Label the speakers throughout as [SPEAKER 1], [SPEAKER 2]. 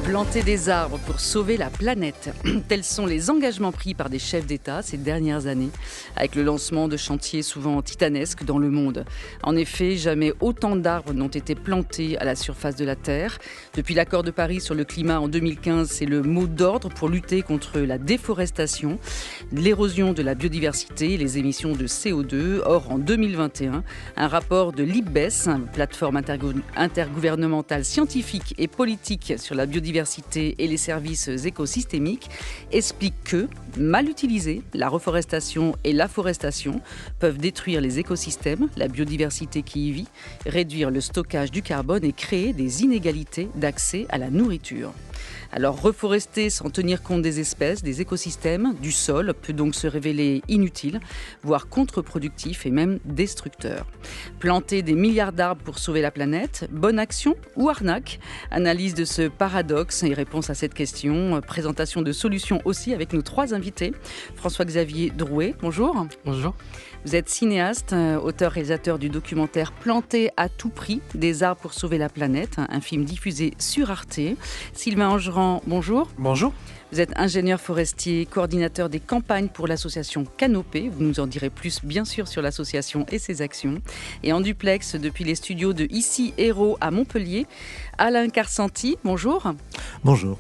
[SPEAKER 1] Planter des arbres pour sauver la planète. Tels sont les engagements pris par des chefs d'État ces dernières années, avec le lancement de chantiers souvent titanesques dans le monde. En effet, jamais autant d'arbres n'ont été plantés à la surface de la Terre. Depuis l'accord de Paris sur le climat en 2015, c'est le mot d'ordre pour lutter contre la déforestation, l'érosion de la biodiversité et les émissions de CO2. Or, en 2021, un rapport de l'IPBES, plateforme intergouvernementale scientifique et politique sur la biodiversité et les services écosystémiques, explique que, mal utilisées, la reforestation et l'afforestation peuvent détruire les écosystèmes, la biodiversité qui y vit, réduire le stockage du carbone et créer des inégalités d'accès à la nourriture. Alors, reforester sans tenir compte des espèces, des écosystèmes, du sol peut donc se révéler inutile, voire contre-productif et même destructeur. Planter des milliards d'arbres pour sauver la planète, bonne action ou arnaque? Analyse de ce paradoxe et réponse à cette question. Présentation de solutions aussi avec nos trois invités. François-Xavier Drouet, bonjour.
[SPEAKER 2] Bonjour.
[SPEAKER 1] Vous êtes cinéaste, auteur-réalisateur du documentaire Planter à tout prix, des arbres pour sauver la planète, un film diffusé sur Arte. Sylvain Angerand, bonjour.
[SPEAKER 2] Bonjour.
[SPEAKER 1] Vous êtes ingénieur forestier, coordinateur des campagnes pour l'association Canopée. Vous nous en direz plus, bien sûr, sur l'association et ses actions. Et en duplex, depuis les studios de Ici Hérault à Montpellier, Alain Carsanti, bonjour.
[SPEAKER 3] Bonjour.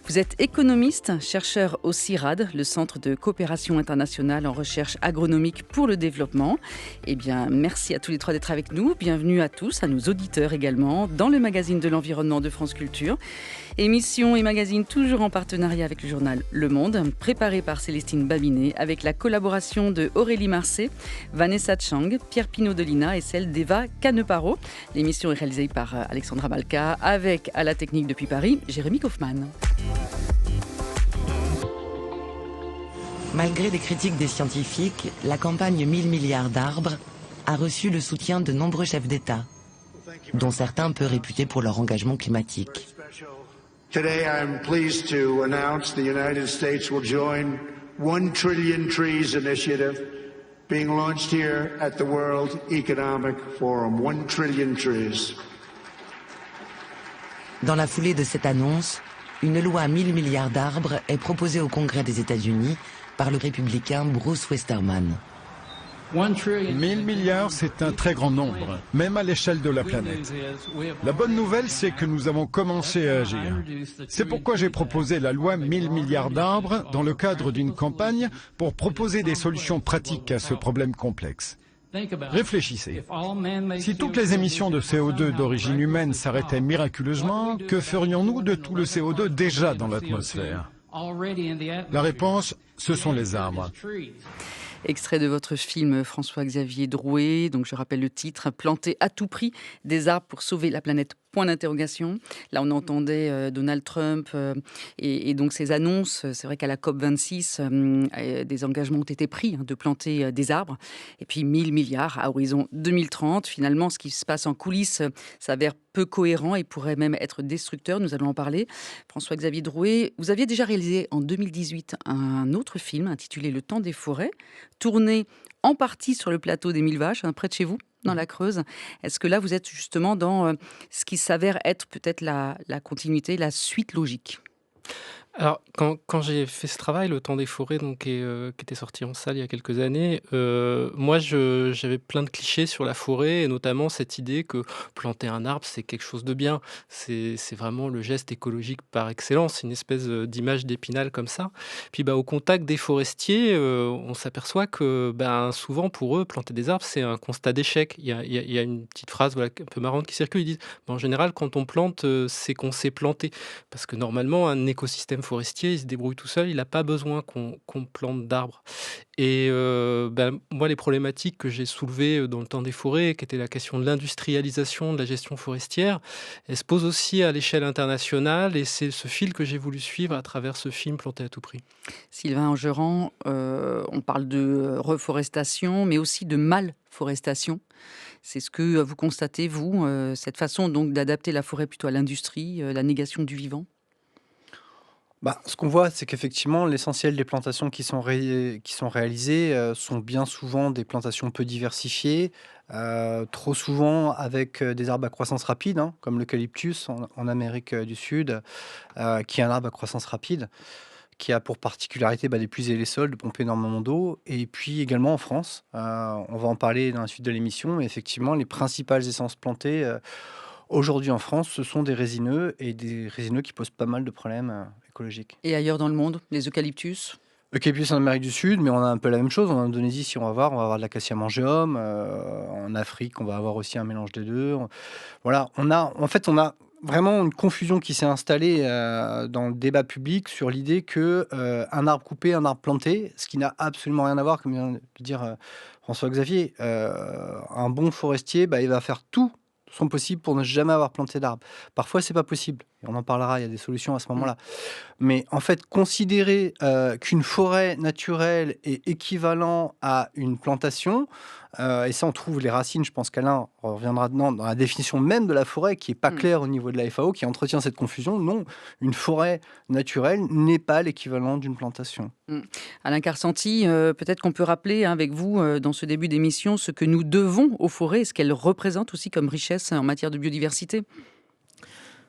[SPEAKER 1] Vous êtes économiste, chercheur au CIRAD, le Centre de coopération internationale en recherche agronomique pour le développement. Eh bien, merci à tous les trois d'être avec nous. Bienvenue à tous, à nos auditeurs également, dans le magazine de l'environnement de France Culture. Émission et magazine toujours en partenariat avec le journal Le Monde, préparé par Célestine Babinet, avec la collaboration de Aurélie Marcet, Vanessa Chang, Pierre Pinault-Delina et celle d'Eva Caneparo. L'émission est réalisée par Alexandra Malka, avec à la technique depuis Paris, Jérémy Kaufmann.
[SPEAKER 4] Malgré les critiques des scientifiques, la campagne 1000 milliards d'arbres a reçu le soutien de nombreux chefs d'État, dont certains peu réputés pour leur engagement climatique.
[SPEAKER 5] Today I am pleased to announce the United States will join 1 Trillion Trees Initiative being launched here at the World Economic Forum. 1 trillion trees.
[SPEAKER 4] Dans la foulée de cette annonce, une loi 1000 milliards d'arbres est proposée au Congrès des États-Unis par le républicain Bruce Westerman.
[SPEAKER 6] 1000 milliards, c'est un très grand nombre, même à l'échelle de la planète. La bonne nouvelle, c'est que nous avons commencé à agir. C'est pourquoi j'ai proposé la loi 1000 milliards d'arbres dans le cadre d'une campagne pour proposer des solutions pratiques à ce problème complexe. Réfléchissez. Si toutes les émissions de CO2 d'origine humaine s'arrêtaient miraculeusement, que ferions-nous de tout le CO2 déjà dans l'atmosphère? La réponse, ce sont les arbres.
[SPEAKER 1] Extrait de votre film François-Xavier Drouet, donc je rappelle le titre, Planter à tout prix des arbres pour sauver la planète. Point d'interrogation. Là, on entendait Donald Trump et donc ses annonces. C'est vrai qu'à la COP26, des engagements ont été pris de planter des arbres. Et puis 1000 milliards à horizon 2030. Finalement, ce qui se passe en coulisses s'avère peu cohérent et pourrait même être destructeur. Nous allons en parler. François-Xavier Drouet, vous aviez déjà réalisé en 2018 un autre film intitulé Le Temps des forêts, tourné en partie sur le plateau des Mille Vaches, près de chez vous, dans la Creuse. Est-ce que là, vous êtes justement dans ce qui s'avère être peut-être la continuité, la suite logique ?
[SPEAKER 2] Alors, quand j'ai fait ce travail, Le Temps des forêts, donc, qui était sorti en salle il y a quelques années, moi, j'avais plein de clichés sur la forêt, et notamment cette idée que planter un arbre, c'est quelque chose de bien. C'est vraiment le geste écologique par excellence, une espèce d'image d'Épinal comme ça. Puis, au contact des forestiers, on s'aperçoit que souvent, pour eux, planter des arbres, c'est un constat d'échec. Il y a une petite phrase un peu marrante qui circule. Ils disent, en général, quand on plante, c'est qu'on sait planter. Parce que normalement, un écosystème forestier, il se débrouille tout seul, il n'a pas besoin qu'on plante d'arbres. Et moi, les problématiques que j'ai soulevées dans Le Temps des forêts, qui était la question de l'industrialisation de la gestion forestière, elles se posent aussi à l'échelle internationale, et c'est ce fil que j'ai voulu suivre à travers ce film Planter à tout prix.
[SPEAKER 1] Sylvain Angerand, on parle de reforestation, mais aussi de malforestation. C'est ce que vous constatez, vous, cette façon donc d'adapter la forêt plutôt à l'industrie, la négation du vivant ?
[SPEAKER 3] Ce qu'on voit, c'est qu'effectivement, l'essentiel des plantations qui sont réalisées sont bien souvent des plantations peu diversifiées, trop souvent avec des arbres à croissance rapide, hein, comme l'eucalyptus en Amérique du Sud, qui est un arbre à croissance rapide, qui a pour particularité d'épuiser les sols, de pomper énormément d'eau. Et puis également en France, on va en parler dans la suite de l'émission, mais effectivement, les principales essences plantées aujourd'hui en France, ce sont des résineux, et des résineux qui posent pas mal de problèmes écologiques.
[SPEAKER 1] Et ailleurs dans le monde, les eucalyptus?
[SPEAKER 3] Eucalyptus en Amérique du Sud, mais on a un peu la même chose. En Indonésie, si on va avoir de l'acacia mangeum. En Afrique, on va avoir aussi un mélange des deux. Voilà, on a vraiment une confusion qui s'est installée dans le débat public sur l'idée que un arbre coupé, un arbre planté, ce qui n'a absolument rien à voir, comme vient de le dire François-Xavier. Un bon forestier, il va faire tout son possible pour ne jamais avoir planté d'arbre. Parfois, c'est pas possible. Et on en parlera, il y a des solutions à ce moment-là. Mais en fait, considérer qu'une forêt naturelle est équivalent à une plantation, et ça on trouve les racines, je pense qu'Alain reviendra dedans, dans la définition même de la forêt, qui n'est pas claire au niveau de la FAO, qui entretient cette confusion. Non, une forêt naturelle n'est pas l'équivalent d'une plantation.
[SPEAKER 1] Alain Carsanti, peut-être qu'on peut rappeler avec vous, dans ce début d'émission, ce que nous devons aux forêts et ce qu'elles représentent aussi comme richesse en matière de biodiversité.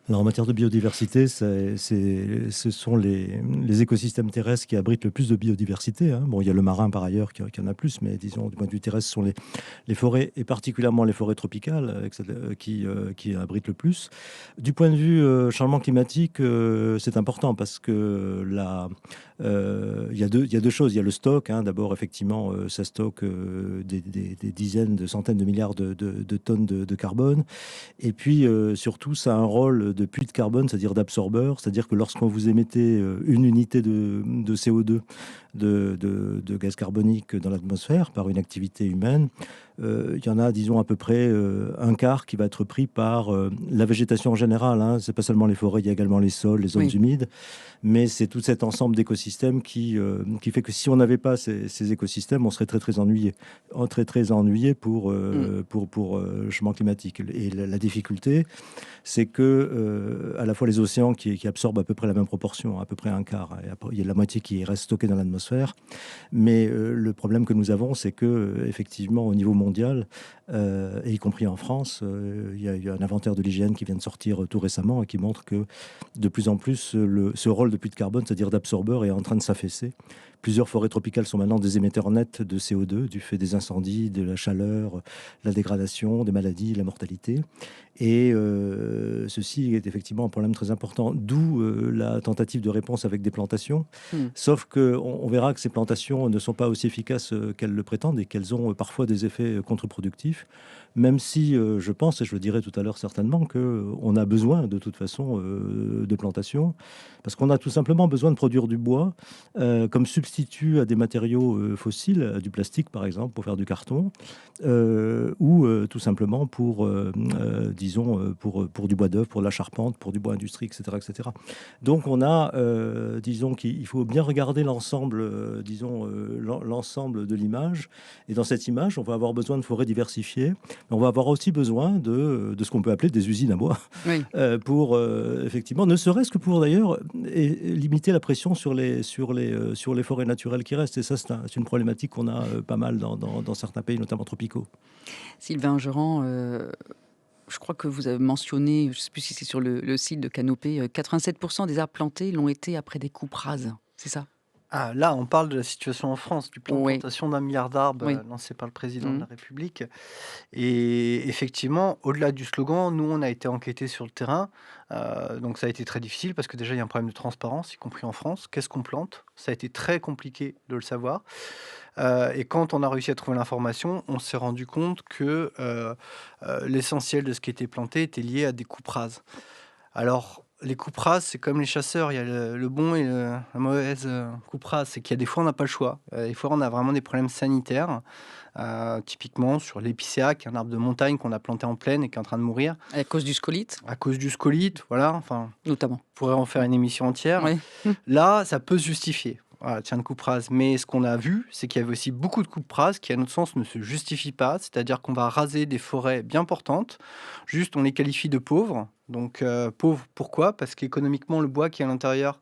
[SPEAKER 7] Alors, en matière de biodiversité, ce sont les écosystèmes terrestres qui abritent le plus de biodiversité, hein. Bon, il y a le marin par ailleurs qui en a plus, mais disons, du point de vue terrestre, ce sont les forêts, et particulièrement les forêts tropicales, qui abritent le plus. Du point de vue changement climatique, c'est important parce que il y a deux choses. Il y a le stock, hein. D'abord, effectivement, ça stocke des dizaines, de centaines de milliards de tonnes de carbone. Et puis, surtout, ça a un rôle de puits de carbone, c'est-à-dire d'absorbeur. C'est-à-dire que lorsqu'on vous émettez une unité de CO2, de gaz carbonique dans l'atmosphère par une activité humaine, il y en a, disons, à peu près un quart qui va être pris par la végétation en général, hein. C'est pas seulement les forêts, il y a également les sols, les zones humides. Mais c'est tout cet ensemble d'écosystèmes qui fait que si on n'avait pas ces écosystèmes, on serait très ennuyé. Très ennuyé pour le changement climatique. Et la difficulté, c'est que à la fois les océans qui absorbent à peu près la même proportion, à peu près un quart, et après, il y a la moitié qui reste stockée dans l'atmosphère. Mais le problème que nous avons, c'est que effectivement, au niveau mondial, et y compris en France, il y a un inventaire de l'IGN qui vient de sortir tout récemment et qui montre que de plus en plus, ce rôle de puits de carbone, c'est-à-dire d'absorbeur, est en train de s'affaisser. Plusieurs forêts tropicales sont maintenant des émetteurs nets de CO2 du fait des incendies, de la chaleur, la dégradation, des maladies, la mortalité. Et ceci est effectivement un problème très important, d'où la tentative de réponse avec des plantations. Sauf qu'on verra que ces plantations ne sont pas aussi efficaces qu'elles le prétendent et qu'elles ont parfois des effets contre-productifs, même si je pense, et je le dirai tout à l'heure certainement, qu'on a besoin de toute façon de plantations, parce qu'on a tout simplement besoin de produire du bois comme substitut à des matériaux fossiles, du plastique par exemple, pour faire du carton, ou tout simplement pour du bois d'œuvre, pour de la charpente, pour du bois industrie, etc. etc. Donc on a, disons qu'il faut bien regarder l'ensemble, l'ensemble de l'image. Et dans cette image, on va avoir besoin de forêts diversifiées, mais on va avoir aussi besoin de ce qu'on peut appeler des usines à bois, pour effectivement, ne serait-ce que pour d'ailleurs limiter la pression sur les forêts naturelles qui restent. Et ça, c'est une problématique qu'on a pas mal dans certains pays, notamment tropicaux.
[SPEAKER 1] Sylvain Geran, je crois que vous avez mentionné, je ne sais plus si c'est sur le site de Canopée, 87% des arbres plantés l'ont été après des coupes rases, c'est ça?
[SPEAKER 3] Ah, là, on parle de la situation en France, du plan de plantation d'1 milliard d'arbres lancé par le président de la République. Et effectivement, au-delà du slogan, nous, on a été enquêtés sur le terrain. Donc ça a été très difficile parce que déjà, il y a un problème de transparence, y compris en France. Qu'est-ce qu'on plante? Ça a été très compliqué de le savoir. Et quand on a réussi à trouver l'information, on s'est rendu compte que l'essentiel de ce qui était planté était lié à des coupes rases. Alors, les coupes rases, c'est comme les chasseurs, il y a le bon et la mauvaise coupe rase. C'est qu'il y a des fois, on n'a pas le choix. Des fois, on a vraiment des problèmes sanitaires. Typiquement, sur l'épicéa, qui est un arbre de montagne qu'on a planté en plaine et qui est en train de mourir.
[SPEAKER 1] À cause du scolite?
[SPEAKER 3] À cause du scolite, voilà. Enfin,
[SPEAKER 1] notamment.
[SPEAKER 3] On pourrait en faire une émission entière. Là, ça peut se justifier. Voilà, tiens, de coupe rase. Mais ce qu'on a vu, c'est qu'il y avait aussi beaucoup de coupes rases qui, à notre sens, ne se justifient pas. C'est-à-dire qu'on va raser des forêts bien portantes. Juste, on les qualifie de pauvres. Donc, pauvres, pourquoi? Parce qu'économiquement, le bois qui est à l'intérieur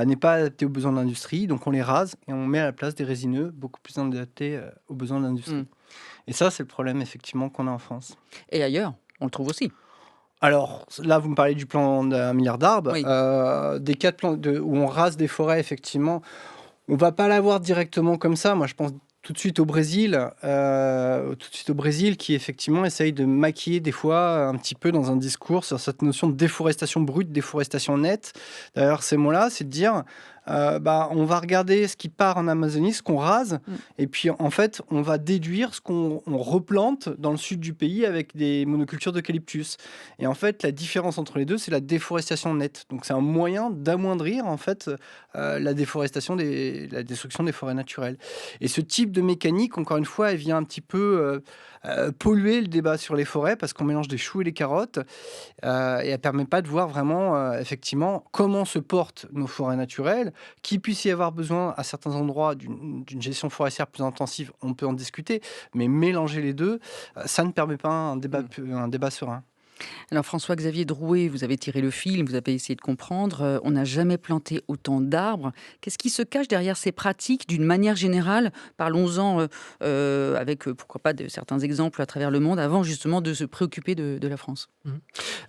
[SPEAKER 3] n'est pas adapté aux besoins de l'industrie, donc on les rase et on met à la place des résineux beaucoup plus adaptés aux besoins de l'industrie. Et ça, c'est le problème effectivement qu'on a en France.
[SPEAKER 1] Et ailleurs, on le trouve aussi.
[SPEAKER 3] Alors là, vous me parlez du plan d'1 milliard d'arbres, des cas de plans où on rase des forêts, effectivement. On va pas l'avoir directement comme ça. Moi, je pense tout de suite au Brésil, qui effectivement essaye de maquiller des fois un petit peu dans un discours sur cette notion de déforestation brute, déforestation nette. D'ailleurs, ces mots-là, c'est de dire on va regarder ce qui part en Amazonie, ce qu'on rase, et puis en fait, on va déduire ce qu'on replante dans le sud du pays avec des monocultures d'eucalyptus. Et en fait, la différence entre les deux, c'est la déforestation nette. Donc, c'est un moyen d'amoindrir en fait la destruction des forêts naturelles. Et ce type de mécanique, encore une fois, elle vient un petit peu polluer le débat sur les forêts parce qu'on mélange des choux et les carottes et elle permet pas de voir vraiment effectivement comment se portent nos forêts naturelles, qu'il puisse y avoir besoin à certains endroits d'une gestion forestière plus intensive, on peut en discuter, mais mélanger les deux, ça ne permet pas un débat serein.
[SPEAKER 1] Alors François-Xavier Drouet, vous avez tiré le fil, vous avez essayé de comprendre. On n'a jamais planté autant d'arbres. Qu'est-ce qui se cache derrière ces pratiques d'une manière générale? Parlons-en avec, pourquoi pas, certains exemples à travers le monde avant justement de se préoccuper de la France.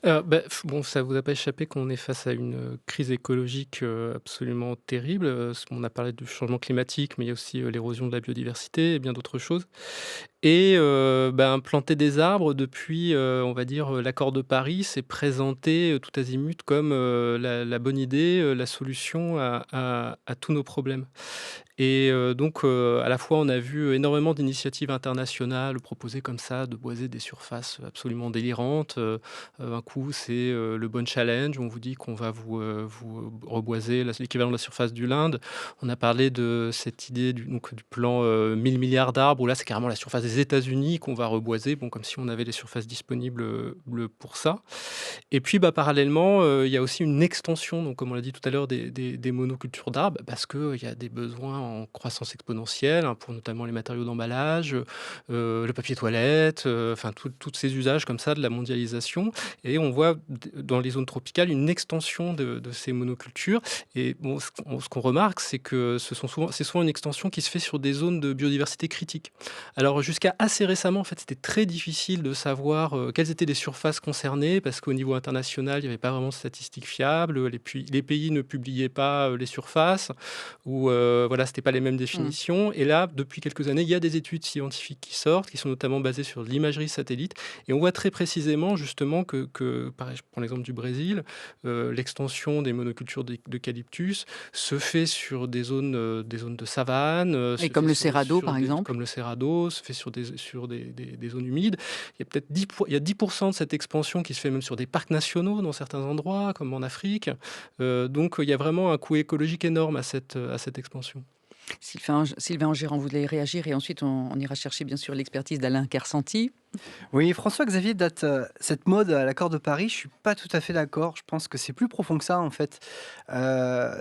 [SPEAKER 2] Bon, ça vous a pas échappé qu'on est face à une crise écologique absolument terrible. On a parlé du changement climatique, mais il y a aussi l'érosion de la biodiversité et bien d'autres choses. Et planter des arbres depuis, on va dire, l'accord de Paris, s'est présenté tout azimut comme la bonne idée, la solution à tous nos problèmes. Et donc, à la fois, on a vu énormément d'initiatives internationales proposer comme ça de boiser des surfaces absolument délirantes. Un coup, c'est le Bon Challenge, où on vous dit qu'on va vous reboiser l'équivalent de la surface du l'Inde. On a parlé de cette idée du plan 1000 milliards d'arbres, où là, c'est carrément la surface des États-Unis qu'on va reboiser, comme si on avait les surfaces disponibles pour ça. Et puis, parallèlement, il y a aussi une extension, donc, comme on l'a dit tout à l'heure, des monocultures d'arbres, parce qu'il y a des besoins en croissance exponentielle, pour notamment les matériaux d'emballage, le papier toilette, tous ces usages comme ça de la mondialisation. Et on voit dans les zones tropicales une extension de ces monocultures. Et ce qu'on remarque, c'est que c'est souvent une extension qui se fait sur des zones de biodiversité critique. Alors jusqu'à assez récemment, en fait, c'était très difficile de savoir quelles étaient les surfaces concernées, parce qu'au niveau international, il n'y avait pas vraiment de statistiques fiables. Les pays ne publiaient pas les surfaces, ou c'était pas les mêmes définitions. Et là, depuis quelques années, il y a des études scientifiques qui sortent, qui sont notamment basées sur l'imagerie satellite. Et on voit très précisément, justement, que pareil, je prends l'exemple du Brésil, l'extension des monocultures d'eucalyptus se fait sur des zones de savane.
[SPEAKER 1] Et comme le Cerrado, par exemple.
[SPEAKER 2] Comme le Cerrado, se fait sur des zones humides. Il y a peut-être 10% de cette expansion qui se fait même sur des parcs nationaux dans certains endroits, comme en Afrique. Donc, il y a vraiment un coût écologique énorme à cette expansion.
[SPEAKER 1] Sylvain Enguerrand, vous voulez réagir et ensuite on ira chercher bien sûr l'expertise d'Alain Kersenti.
[SPEAKER 3] Oui, François-Xavier date cette mode à l'accord de Paris, je suis pas tout à fait d'accord, je pense que c'est plus profond que ça en fait.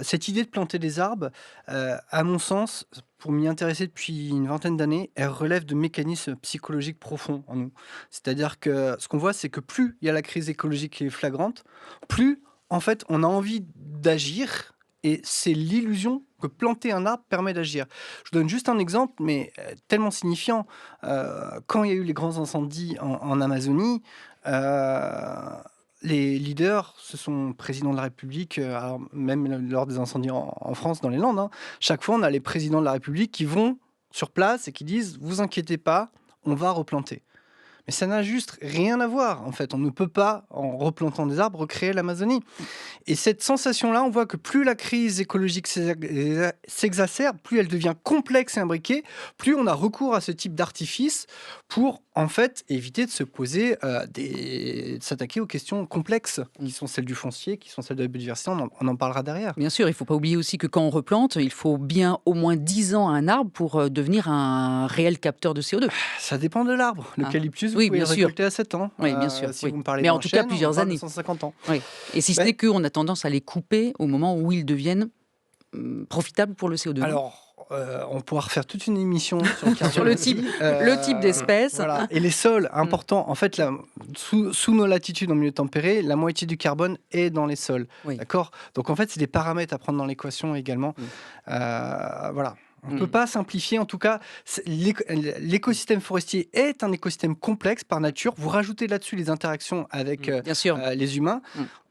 [SPEAKER 3] Cette idée de planter des arbres, à mon sens, pour m'y intéresser depuis une vingtaine d'années, elle relève de mécanismes psychologiques profonds en nous. C'est-à-dire que ce qu'on voit, c'est que plus il y a la crise écologique qui est flagrante, plus en fait on a envie d'agir. Et c'est l'illusion que planter un arbre permet d'agir. Je vous donne juste un exemple, mais tellement signifiant. Quand il y a eu les grands incendies en Amazonie, les leaders, ce sont présidents de la République, même lors des incendies en France, dans les Landes, chaque fois on a les présidents de la République qui vont sur place et qui disent « vous inquiétez pas, on va replanter ». Mais ça n'a juste rien à voir, en fait. On ne peut pas, en replantant des arbres, recréer l'Amazonie. Et cette sensation-là, on voit que plus la crise écologique s'exacerbe, plus elle devient complexe et imbriquée, plus on a recours à ce type d'artifice pour, en fait, éviter de se poser, de s'attaquer aux questions complexes, qui sont celles du foncier, qui sont celles de la biodiversité. On en parlera derrière.
[SPEAKER 1] Bien sûr, il ne faut pas oublier aussi que quand on replante, il faut bien au moins 10 ans à un arbre pour devenir un réel capteur de CO2.
[SPEAKER 3] Ça dépend de l'arbre. L'eucalyptus, vous pouvez le récolter à 7 ans.
[SPEAKER 1] Oui, bien sûr.
[SPEAKER 3] Si vous me parlez
[SPEAKER 1] mais en tout cas, plusieurs années.
[SPEAKER 3] 150 ans.
[SPEAKER 1] Oui. Et si ce n'est qu'on a tendance à les couper au moment où ils deviennent profitables pour le CO2.
[SPEAKER 3] Alors, On pourra refaire toute une émission sur le carbone.
[SPEAKER 1] Sur le type d'espèce.
[SPEAKER 3] Voilà. Et les sols, important. En fait, sous nos latitudes en milieu tempéré, la moitié du carbone est dans les sols. Oui. D'accord. Donc, en fait, c'est des paramètres à prendre dans l'équation également. Voilà. On ne peut pas simplifier. En tout cas, l'écosystème forestier est un écosystème complexe par nature. Vous rajoutez là-dessus les interactions avec les humains.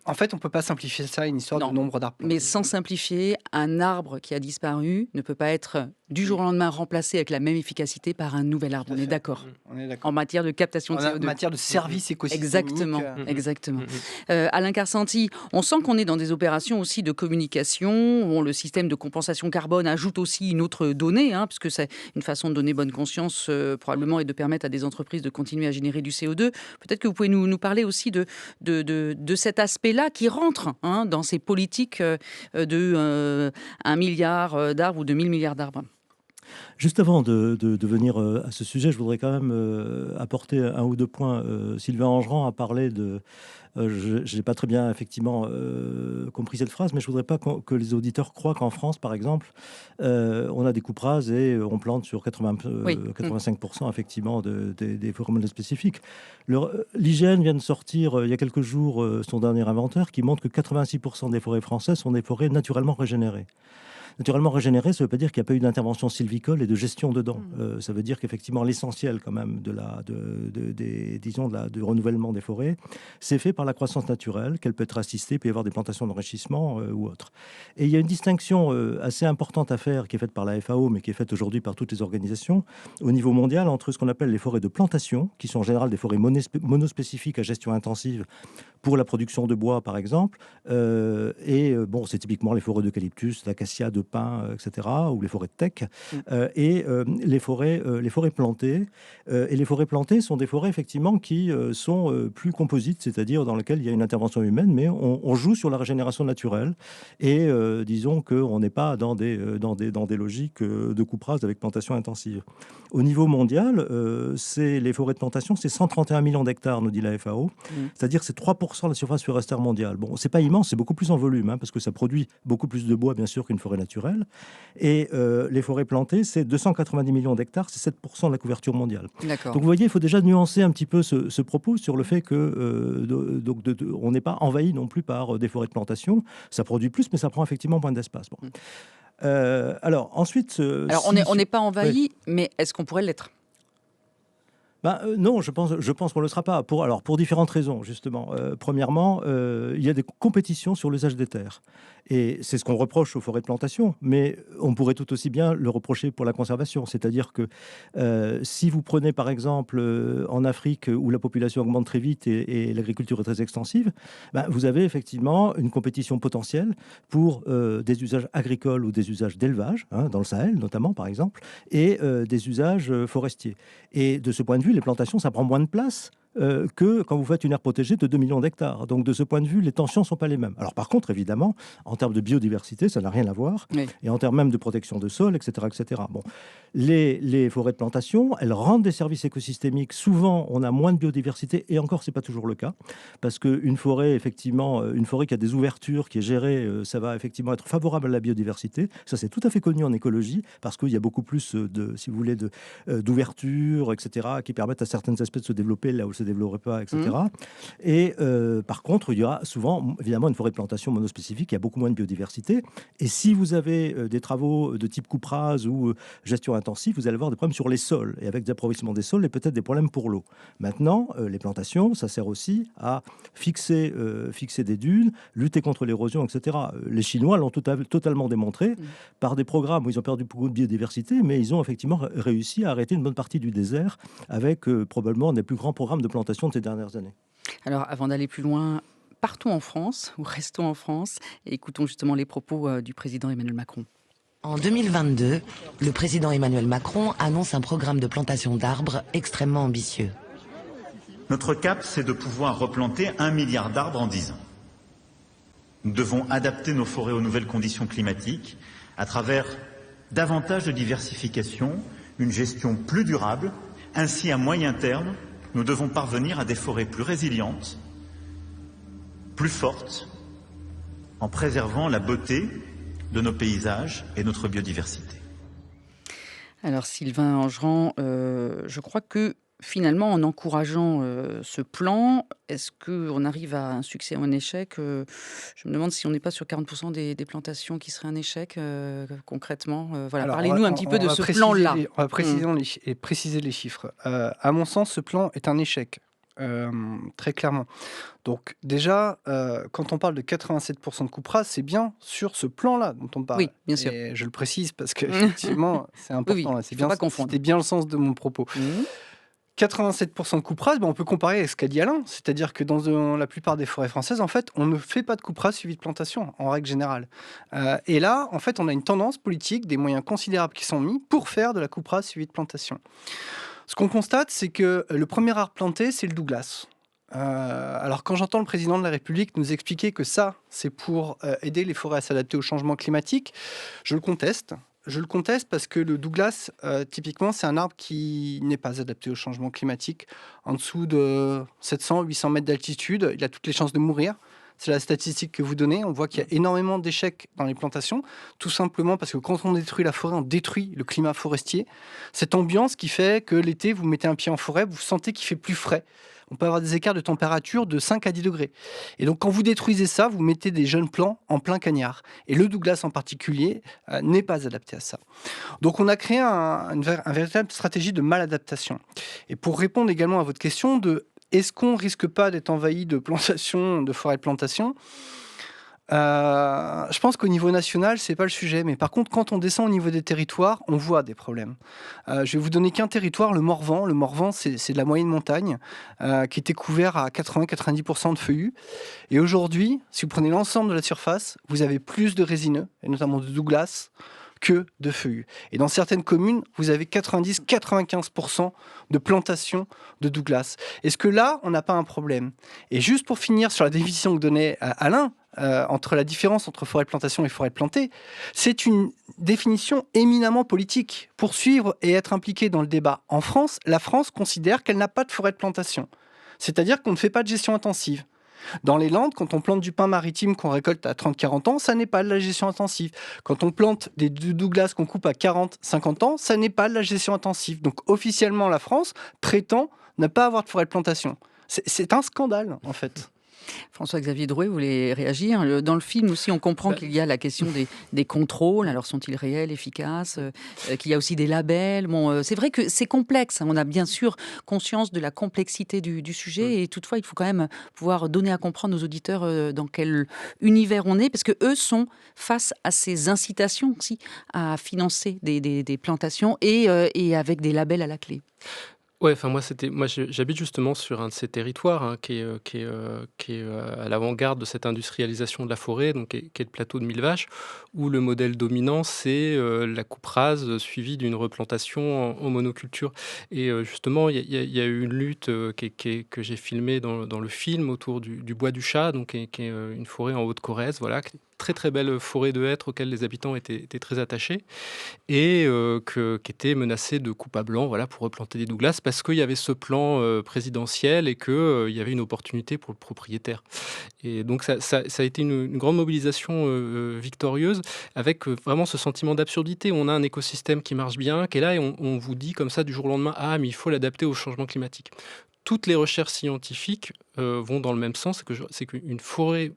[SPEAKER 3] En fait, on ne peut pas simplifier ça à une histoire de nombre d'arbres.
[SPEAKER 1] Mais sans simplifier, un arbre qui a disparu ne peut pas être du jour au lendemain remplacé avec la même efficacité par un nouvel arbre. On est d'accord.
[SPEAKER 3] En
[SPEAKER 1] matière de captation de CO2.
[SPEAKER 3] En matière de service écosystémique.
[SPEAKER 1] Exactement. Alain Carsanti, on sent qu'on est dans des opérations aussi de communication. Bon, le système de compensation carbone ajoute aussi une autre donnée, puisque c'est une façon de donner bonne conscience probablement et de permettre à des entreprises de continuer à générer du CO2. Peut-être que vous pouvez nous parler aussi de cet aspect-là qui rentre dans ces politiques de 1 milliard d'arbres ou de 1000 milliards d'arbres.
[SPEAKER 7] Juste avant de venir à ce sujet, je voudrais quand même apporter un ou deux points. Sylvain Angerand a parlé de... je n'ai pas très bien effectivement compris cette phrase, mais je ne voudrais pas que les auditeurs croient qu'en France, par exemple, on a des coupes rases et on plante sur 85% effectivement des forêts monospécifiques. L'IGN vient de sortir il y a quelques jours son dernier inventaire qui montre que 86% des forêts françaises sont des forêts naturellement régénérées. Naturellement régénéré, ça ne veut pas dire qu'il n'y a pas eu d'intervention sylvicole et de gestion dedans. Ça veut dire qu'effectivement, l'essentiel quand même du renouvellement des forêts, c'est fait par la croissance naturelle, qu'elle peut être assistée, il peut y avoir des plantations d'enrichissement ou autres. Et il y a une distinction assez importante à faire, qui est faite par la FAO, mais qui est faite aujourd'hui par toutes les organisations, au niveau mondial, entre ce qu'on appelle les forêts de plantation, qui sont en général des forêts monospécifiques à gestion intensive pour la production de bois, par exemple, c'est typiquement les forêts d'eucalyptus, d'acacia, de pins, etc., ou les forêts de teck, et les forêts plantées. Et les forêts plantées sont des forêts, effectivement, qui sont plus composites, c'est-à-dire dans lesquelles il y a une intervention humaine, mais on joue sur la régénération naturelle. Et disons qu'on n'est pas dans des logiques de coupe rase avec plantation intensive. Au niveau mondial, les forêts de plantation, c'est 131 millions d'hectares, nous dit la FAO, c'est-à-dire que c'est 3% de la surface forestière mondiale. Bon, c'est pas immense, c'est beaucoup plus en volume, parce que ça produit beaucoup plus de bois, bien sûr, qu'une forêt naturelle. Et les forêts plantées, c'est 290 millions d'hectares, c'est 7% de la couverture mondiale. Donc vous voyez, il faut déjà nuancer un petit peu ce propos sur le fait que on n'est pas envahi non plus par des forêts de plantation. Ça produit plus, mais ça prend effectivement moins d'espace. Bon. Alors ensuite...
[SPEAKER 1] on n'est pas envahi, mais est-ce qu'on pourrait l'être ?
[SPEAKER 7] Non, je pense qu'on ne le sera pas. Pour différentes raisons, justement. Premièrement, il y a des compétitions sur l'usage des terres. Et c'est ce qu'on reproche aux forêts de plantation, mais on pourrait tout aussi bien le reprocher pour la conservation. C'est-à-dire que si vous prenez, par exemple, en Afrique, où la population augmente très vite et l'agriculture est très extensive, vous avez effectivement une compétition potentielle pour des usages agricoles ou des usages d'élevage, dans le Sahel notamment, par exemple, et des usages forestiers. Et de ce point de vue, les plantations, ça prend moins de place que quand vous faites une aire protégée de 2 millions d'hectares. Donc, de ce point de vue, les tensions ne sont pas les mêmes. Alors, par contre, évidemment, en termes de biodiversité, ça n'a rien à voir. Oui. Et en termes même de protection de sol, etc., etc. Bon, les forêts de plantation, elles rendent des services écosystémiques. Souvent, on a moins de biodiversité, et encore, ce n'est pas toujours le cas. Parce qu'une forêt, effectivement, une forêt qui a des ouvertures, qui est gérée, ça va effectivement être favorable à la biodiversité. Ça, c'est tout à fait connu en écologie, parce qu'il y a beaucoup plus si vous voulez, d'ouvertures, etc., qui permettent à certaines espèces de se développer là où se développerait pas, etc. Et par contre, il y aura souvent, évidemment, une forêt de plantation monospécifique, il y a beaucoup moins de biodiversité. Et si vous avez des travaux de type coupe rase ou gestion intensive, vous allez avoir des problèmes sur les sols, et avec des approvisionnements des sols, et peut-être des problèmes pour l'eau. Maintenant, les plantations, ça sert aussi à fixer des dunes, lutter contre l'érosion, etc. Les Chinois l'ont totalement démontré par des programmes où ils ont perdu beaucoup de biodiversité, mais ils ont effectivement réussi à arrêter une bonne partie du désert avec probablement un des plus grands programmes de plantation de ces dernières années.
[SPEAKER 1] Alors, avant d'aller plus loin, partons en France, ou restons en France, et écoutons justement les propos du président Emmanuel Macron.
[SPEAKER 4] En 2022, le président Emmanuel Macron annonce un programme de plantation d'arbres extrêmement ambitieux.
[SPEAKER 8] Notre cap, c'est de pouvoir replanter 1 milliard d'arbres en 10 ans. Nous devons adapter nos forêts aux nouvelles conditions climatiques à travers davantage de diversification, une gestion plus durable. Ainsi, à moyen terme, nous devons parvenir à des forêts plus résilientes, plus fortes, en préservant la beauté de nos paysages et notre biodiversité.
[SPEAKER 1] Alors Sylvain Angeran, je crois que finalement en encourageant, ce plan, est-ce qu'on arrive à un succès ou un échec? Je me demande si on n'est pas sur 40 des plantations qui seraient un échec, concrètement, voilà.
[SPEAKER 3] Alors,
[SPEAKER 1] Parlez-nous un petit peu de ce plan-là.
[SPEAKER 3] On va
[SPEAKER 1] Mmh.
[SPEAKER 3] préciser les chiffres. À mon sens, ce plan est un échec, très clairement. Donc déjà, quand on parle de 87% de coupe rase, c'est bien sur ce plan-là dont on parle.
[SPEAKER 1] Oui, bien sûr.
[SPEAKER 3] Et je le précise parce qu'effectivement, c'est
[SPEAKER 1] Oui,
[SPEAKER 3] important.
[SPEAKER 1] oui,
[SPEAKER 3] Là,
[SPEAKER 1] il ne faut pas confondre.
[SPEAKER 3] c'était bien le sens de mon propos.
[SPEAKER 1] Mmh.
[SPEAKER 3] 87% de coupe rase, on peut comparer avec ce qu'a dit Alain. C'est-à-dire que dans la plupart des forêts françaises, en fait, on ne fait pas de coupe rase suivie de plantation, en règle générale. Et là, en fait, on a une tendance politique, des moyens considérables qui sont mis pour faire de la coupe rase suivie de plantation. Ce qu'on constate, c'est que le premier arbre planté, c'est le Douglas. Alors quand j'entends le président de la République nous expliquer que ça, c'est pour aider les forêts à s'adapter au changement climatique, je le conteste. Je le conteste parce que le Douglas, typiquement, c'est un arbre qui n'est pas adapté au changement climatique. En dessous de 700-800 mètres d'altitude, il a toutes les chances de mourir. C'est la statistique que vous donnez. On voit qu'il y a énormément d'échecs dans les plantations, tout simplement parce que quand on détruit la forêt, on détruit le climat forestier. Cette ambiance qui fait que l'été, vous mettez un pied en forêt, vous sentez qu'il fait plus frais. On peut avoir des écarts de température de 5 à 10 degrés. Et donc, quand vous détruisez ça, vous mettez des jeunes plants en plein cagnard. Et le Douglas en particulier n'est pas adapté à ça. Donc, on a créé une véritable stratégie de maladaptation. Et pour répondre également à votre question est-ce qu'on risque pas d'être envahi de plantations, de forêts de plantation ? Je pense qu'au niveau national, c'est pas le sujet. Mais par contre, quand on descend au niveau des territoires, on voit des problèmes. Je vais vous donner qu'un territoire, le Morvan. Le Morvan, c'est de la moyenne montagne qui était couvert à 80-90% de feuillus. Et aujourd'hui, si vous prenez l'ensemble de la surface, vous avez plus de résineux, et notamment de Douglas, que de feuillus. Et dans certaines communes, vous avez 90-95% de plantation de Douglas. Est-ce que là, on n'a pas un problème ? Et juste pour finir sur la définition que donnait Alain, entre la différence entre forêt de plantation et forêt de plantée, c'est une définition éminemment politique. Pour suivre et être impliqué dans le débat en France, la France considère qu'elle n'a pas de forêt de plantation. C'est-à-dire qu'on ne fait pas de gestion intensive. Dans les Landes, quand on plante du pin maritime qu'on récolte à 30-40 ans, ça n'est pas de la gestion intensive. Quand on plante du Douglas qu'on coupe à 40-50 ans, ça n'est pas de la gestion intensive. Donc officiellement, la France prétend ne pas avoir de forêt de plantation. C'est un scandale, en fait.
[SPEAKER 1] François-Xavier Drouet, vous voulez réagir? Dans le film aussi, on comprend qu'il y a la question des contrôles. Alors, sont-ils réels, efficaces? Qu'il y a aussi des labels. Bon, c'est vrai que c'est complexe. On a bien sûr conscience de la complexité du sujet. Et toutefois, il faut quand même pouvoir donner à comprendre aux auditeurs dans quel univers on est. Parce qu'eux sont face à ces incitations aussi à financer des plantations et avec des labels à la clé.
[SPEAKER 2] Ouais, enfin moi j'habite justement sur un de ces territoires hein, qui est à l'avant-garde de cette industrialisation de la forêt, donc qui est le plateau de Millevaches, où le modèle dominant c'est la coupe rase suivie d'une replantation en monoculture. Et justement il y a eu une lutte que j'ai filmée dans le film autour du bois du Chat, donc qui est une forêt en Haute-Corrèze, voilà, très très belle forêt de hêtres auxquelles les habitants étaient très attachés et qui était menacée de coupe à blanc, voilà, pour replanter des Douglas parce qu'il y avait ce plan présidentiel et qu'il y avait une opportunité pour le propriétaire. Et donc ça a été une grande mobilisation victorieuse avec vraiment ce sentiment d'absurdité. On a un écosystème qui marche bien, qui est là et on vous dit comme ça du jour au lendemain « Ah, mais il faut l'adapter au changement climatique ». Toutes les recherches scientifiques vont dans le même sens, c'est qu'une forêt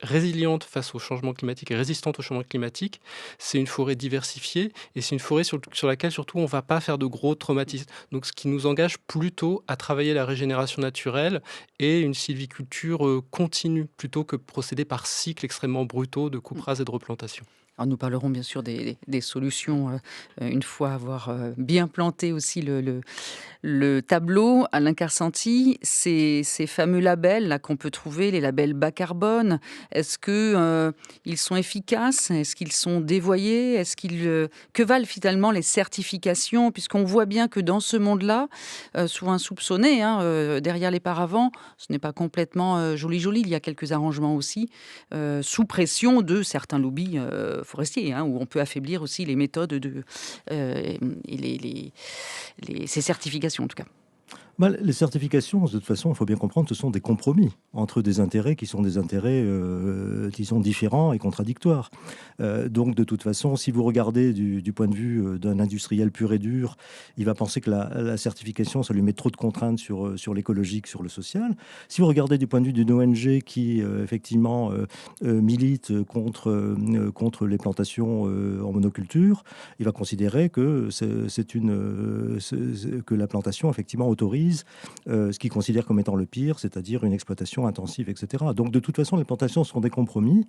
[SPEAKER 2] résiliente face au changement climatique et résistante au changement climatique, c'est une forêt diversifiée et c'est une forêt sur laquelle surtout on ne va pas faire de gros traumatismes. Donc ce qui nous engage plutôt à travailler la régénération naturelle et une sylviculture continue plutôt que procéder par cycles extrêmement brutaux de coupe rase et de replantation.
[SPEAKER 1] Alors nous parlerons bien sûr des solutions une fois avoir bien planté aussi le tableau. Alain Carsanti, ces fameux labels là qu'on peut trouver, les labels bas carbone, est-ce que ils sont efficaces? Est-ce qu'ils sont dévoyés? Que valent finalement les certifications? Puisqu'on voit bien que dans ce monde-là, souvent insoupçonné, derrière les paravents, ce n'est pas complètement joli. Il y a quelques arrangements aussi sous pression de certains lobbies forestiers, où on peut affaiblir aussi les méthodes et ces certifications en tout cas.
[SPEAKER 7] Les certifications, de toute façon, il faut bien comprendre, ce sont des compromis entre des intérêts qui sont des intérêts, disons, différents et contradictoires. Donc, de toute façon, si vous regardez du point de vue d'un industriel pur et dur, il va penser que la certification, ça lui met trop de contraintes sur l'écologique, sur le social. Si vous regardez du point de vue d'une ONG qui, effectivement, milite contre les plantations en monoculture, il va considérer que que la plantation, effectivement, autorise ce qu'ils considèrent comme étant le pire, c'est-à-dire une exploitation intensive, etc. Donc, de toute façon, les plantations sont des compromis.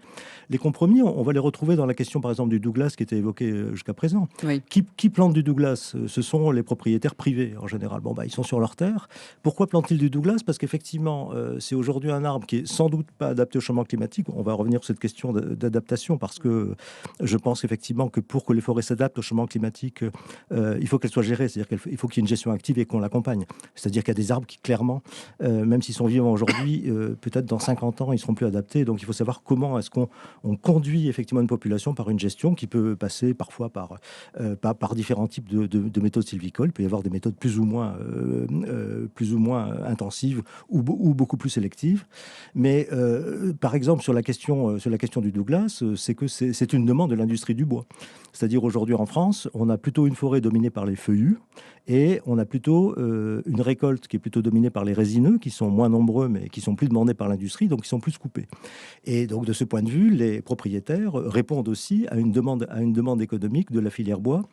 [SPEAKER 7] Les compromis, on va les retrouver dans la question, par exemple, du Douglas qui était évoquée jusqu'à présent.
[SPEAKER 1] Oui.
[SPEAKER 7] Qui plante du Douglas? Ce sont les propriétaires privés, en général. Ils sont sur leur terre. Pourquoi plantent-ils du Douglas? Parce qu'effectivement, c'est aujourd'hui un arbre qui est sans doute pas adapté au changement climatique. On va revenir sur cette question d'adaptation, parce que je pense effectivement que pour que les forêts s'adaptent au changement climatique, il faut qu'elles soient gérées. C'est-à-dire qu'il faut qu'il y ait une gestion active et qu'on l'accompagne. C'est-à-dire qu'il y a des arbres qui, clairement, même s'ils sont vivants aujourd'hui, peut-être dans 50 ans, ils ne seront plus adaptés. Donc, il faut savoir comment est-ce qu'on conduit effectivement une population par une gestion qui peut passer parfois par différents types de méthodes sylvicoles. Il peut y avoir des méthodes plus ou moins intensives ou beaucoup plus sélectives. Mais, par exemple, sur la question du Douglas, c'est une demande de l'industrie du bois. C'est-à-dire, aujourd'hui, en France, on a plutôt une forêt dominée par les feuillus et on a plutôt une récolte qui est plutôt dominée par les résineux, qui sont moins nombreux, mais qui sont plus demandés par l'industrie, donc qui sont plus coupés. Et donc, de ce point de vue, les propriétaires répondent aussi à une demande économique de la filière bois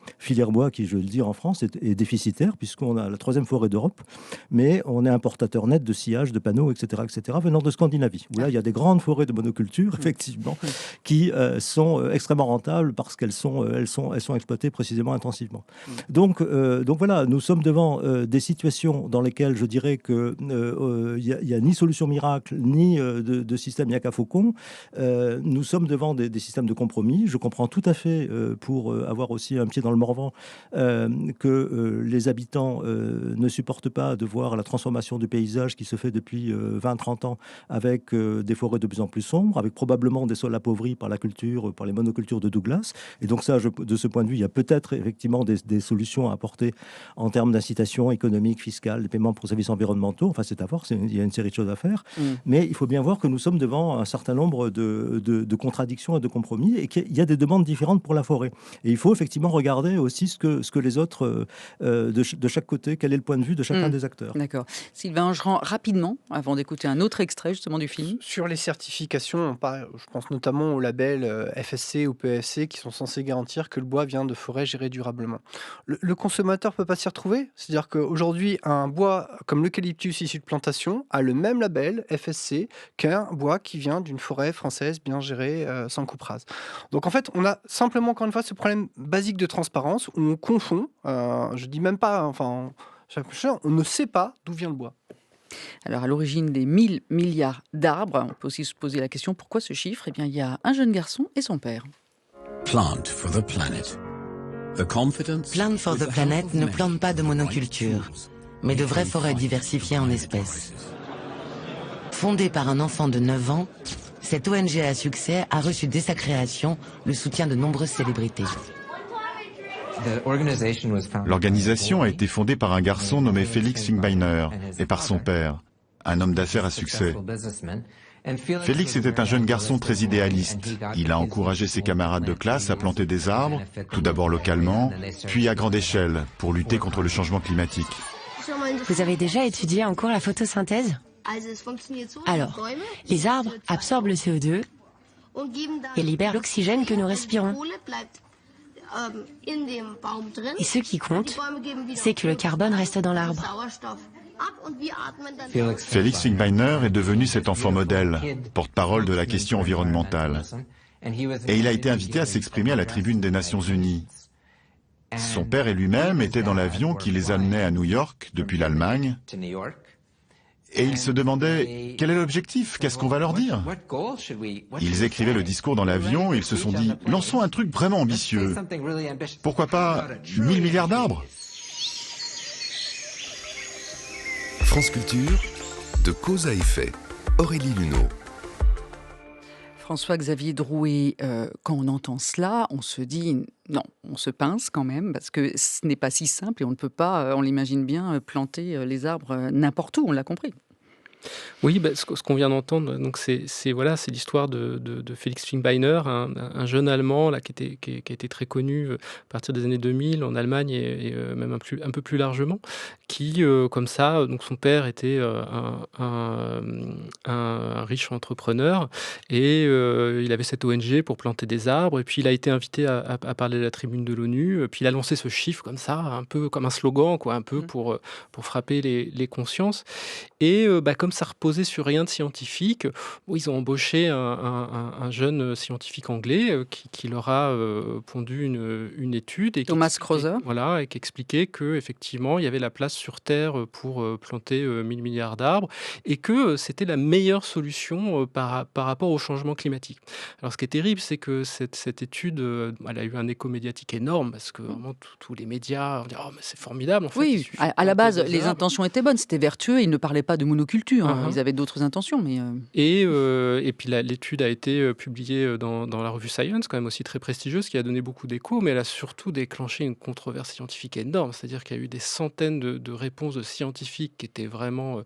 [SPEAKER 7] qui, je veux le dire, en France, est déficitaire, puisqu'on a la 3e forêt d'Europe, mais on est importateur net de sillage, de panneaux, etc., venant de Scandinavie, où là, il y a des grandes forêts de monoculture, effectivement, qui sont extrêmement rentables parce qu'elles sont exploitées précisément intensivement. Donc voilà, nous sommes devant des situations dans lesquelles je dirais qu'il n'y a ni solution miracle, ni de système Yaka Faucon. Nous sommes devant des systèmes de compromis. Je comprends tout à fait, pour avoir aussi un pied dans le Morvan, que les habitants ne supportent pas de voir la transformation du paysage qui se fait depuis 20-30 ans avec des forêts de plus en plus sombres, avec probablement des sols appauvris par la culture, par les monocultures de Douglas. Et donc ça, de ce point de vue, il y a peut-être effectivement des solutions à apporter en termes d'incitation économique, fiscale, des paiements pour services environnementaux. Enfin, c'est à voir, il y a une série de choses à faire. Mais il faut bien voir que nous sommes devant un certain nombre de contradictions et de compromis, et qu'il y a des demandes différentes pour la forêt. Et il faut effectivement regarder aussi ce que les autres, de chaque côté, quel est le point de vue de chacun des acteurs.
[SPEAKER 1] D'accord. Sylvain Angerand, rapidement, avant d'écouter un autre extrait justement du film.
[SPEAKER 3] Sur les certifications, je pense notamment au label FSC ou PEFC qui sont censés garantir que le bois vient de forêts gérées durablement. Le consommateur ne peut pas s'y retrouver. C'est-à-dire qu'aujourd'hui, un bois comme l'eucalyptus issu de plantation a le même label FSC qu'un bois qui vient d'une forêt française bien gérée, sans coupe rase. Donc en fait, on a simplement, encore une fois, ce problème basique de transparence où on confond, je dis même pas, on ne sait pas d'où vient le bois.
[SPEAKER 1] Alors, à l'origine des 1000 milliards d'arbres, on peut aussi se poser la question, pourquoi ce chiffre? Eh bien, il y a un jeune garçon et son père.
[SPEAKER 9] Plant for the Planet.
[SPEAKER 4] Plant for the Planet ne plante pas de monoculture, mais de vraies forêts diversifiées en espèces. Fondée par un enfant de 9 ans, cette ONG à succès a reçu dès sa création le soutien de nombreuses célébrités.
[SPEAKER 10] L'organisation a été fondée par un garçon nommé Felix Finkbeiner et par son père, un homme d'affaires à succès. Félix était un jeune garçon très idéaliste. Il a encouragé ses camarades de classe à planter des arbres, tout d'abord localement, puis à grande échelle, pour lutter contre le changement climatique.
[SPEAKER 11] Vous avez déjà étudié en cours la photosynthèse? Alors, les arbres absorbent le CO2 et libèrent l'oxygène que nous respirons. Et ce qui compte, c'est que le carbone reste dans l'arbre.
[SPEAKER 10] Felix Finkbeiner est devenu cet enfant modèle, porte-parole de la question environnementale. Et il a été invité à s'exprimer à la tribune des Nations Unies. Son père et lui-même étaient dans l'avion qui les amenait à New York depuis l'Allemagne. Et ils se demandaient, quel est l'objectif? Qu'est-ce qu'on va leur dire? Ils écrivaient le discours dans l'avion et ils se sont dit, lançons un truc vraiment ambitieux. Pourquoi pas 1000 milliards d'arbres?
[SPEAKER 12] France Culture, de cause à effet, Aurélie Luneau.
[SPEAKER 1] François-Xavier Drouet, quand on entend cela, on se dit non, on se pince quand même, parce que ce n'est pas si simple et on ne peut pas, on l'imagine bien, planter les arbres n'importe où, on l'a compris.
[SPEAKER 2] Oui, ce qu'on vient d'entendre, donc c'est l'histoire de Felix Finkbeiner, un jeune Allemand là, qui a été très connu à partir des années 2000 en Allemagne et même un peu plus largement, qui, comme ça, donc son père était un riche entrepreneur et il avait cette ONG pour planter des arbres et puis il a été invité à parler à la tribune de l'ONU, puis il a lancé ce chiffre comme ça, un peu comme un slogan, quoi, un peu pour frapper les consciences. Et comme ça reposait sur rien de scientifique, ils ont embauché un jeune scientifique anglais qui leur a pondu une étude. Et
[SPEAKER 1] Thomas Krauser.
[SPEAKER 2] Voilà, et qui expliquait qu'effectivement, il y avait la place sur Terre pour planter 1000 milliards d'arbres et que c'était la meilleure solution par rapport au changement climatique. Alors, ce qui est terrible, c'est que cette étude, elle a eu un écho médiatique énorme parce que vraiment tous les médias ont dit « Oh, mais c'est formidable ». En fait,
[SPEAKER 1] oui, à la base, les intentions étaient bonnes, c'était vertueux, ils ne parlaient pas de monoculture, ils avaient d'autres intentions. Mais
[SPEAKER 2] Et puis l'étude a été publiée dans la revue Science, quand même aussi très prestigieuse, qui a donné beaucoup d'écho, mais elle a surtout déclenché une controverse scientifique énorme, c'est-à-dire qu'il y a eu des centaines de réponses de scientifiques qui étaient vraiment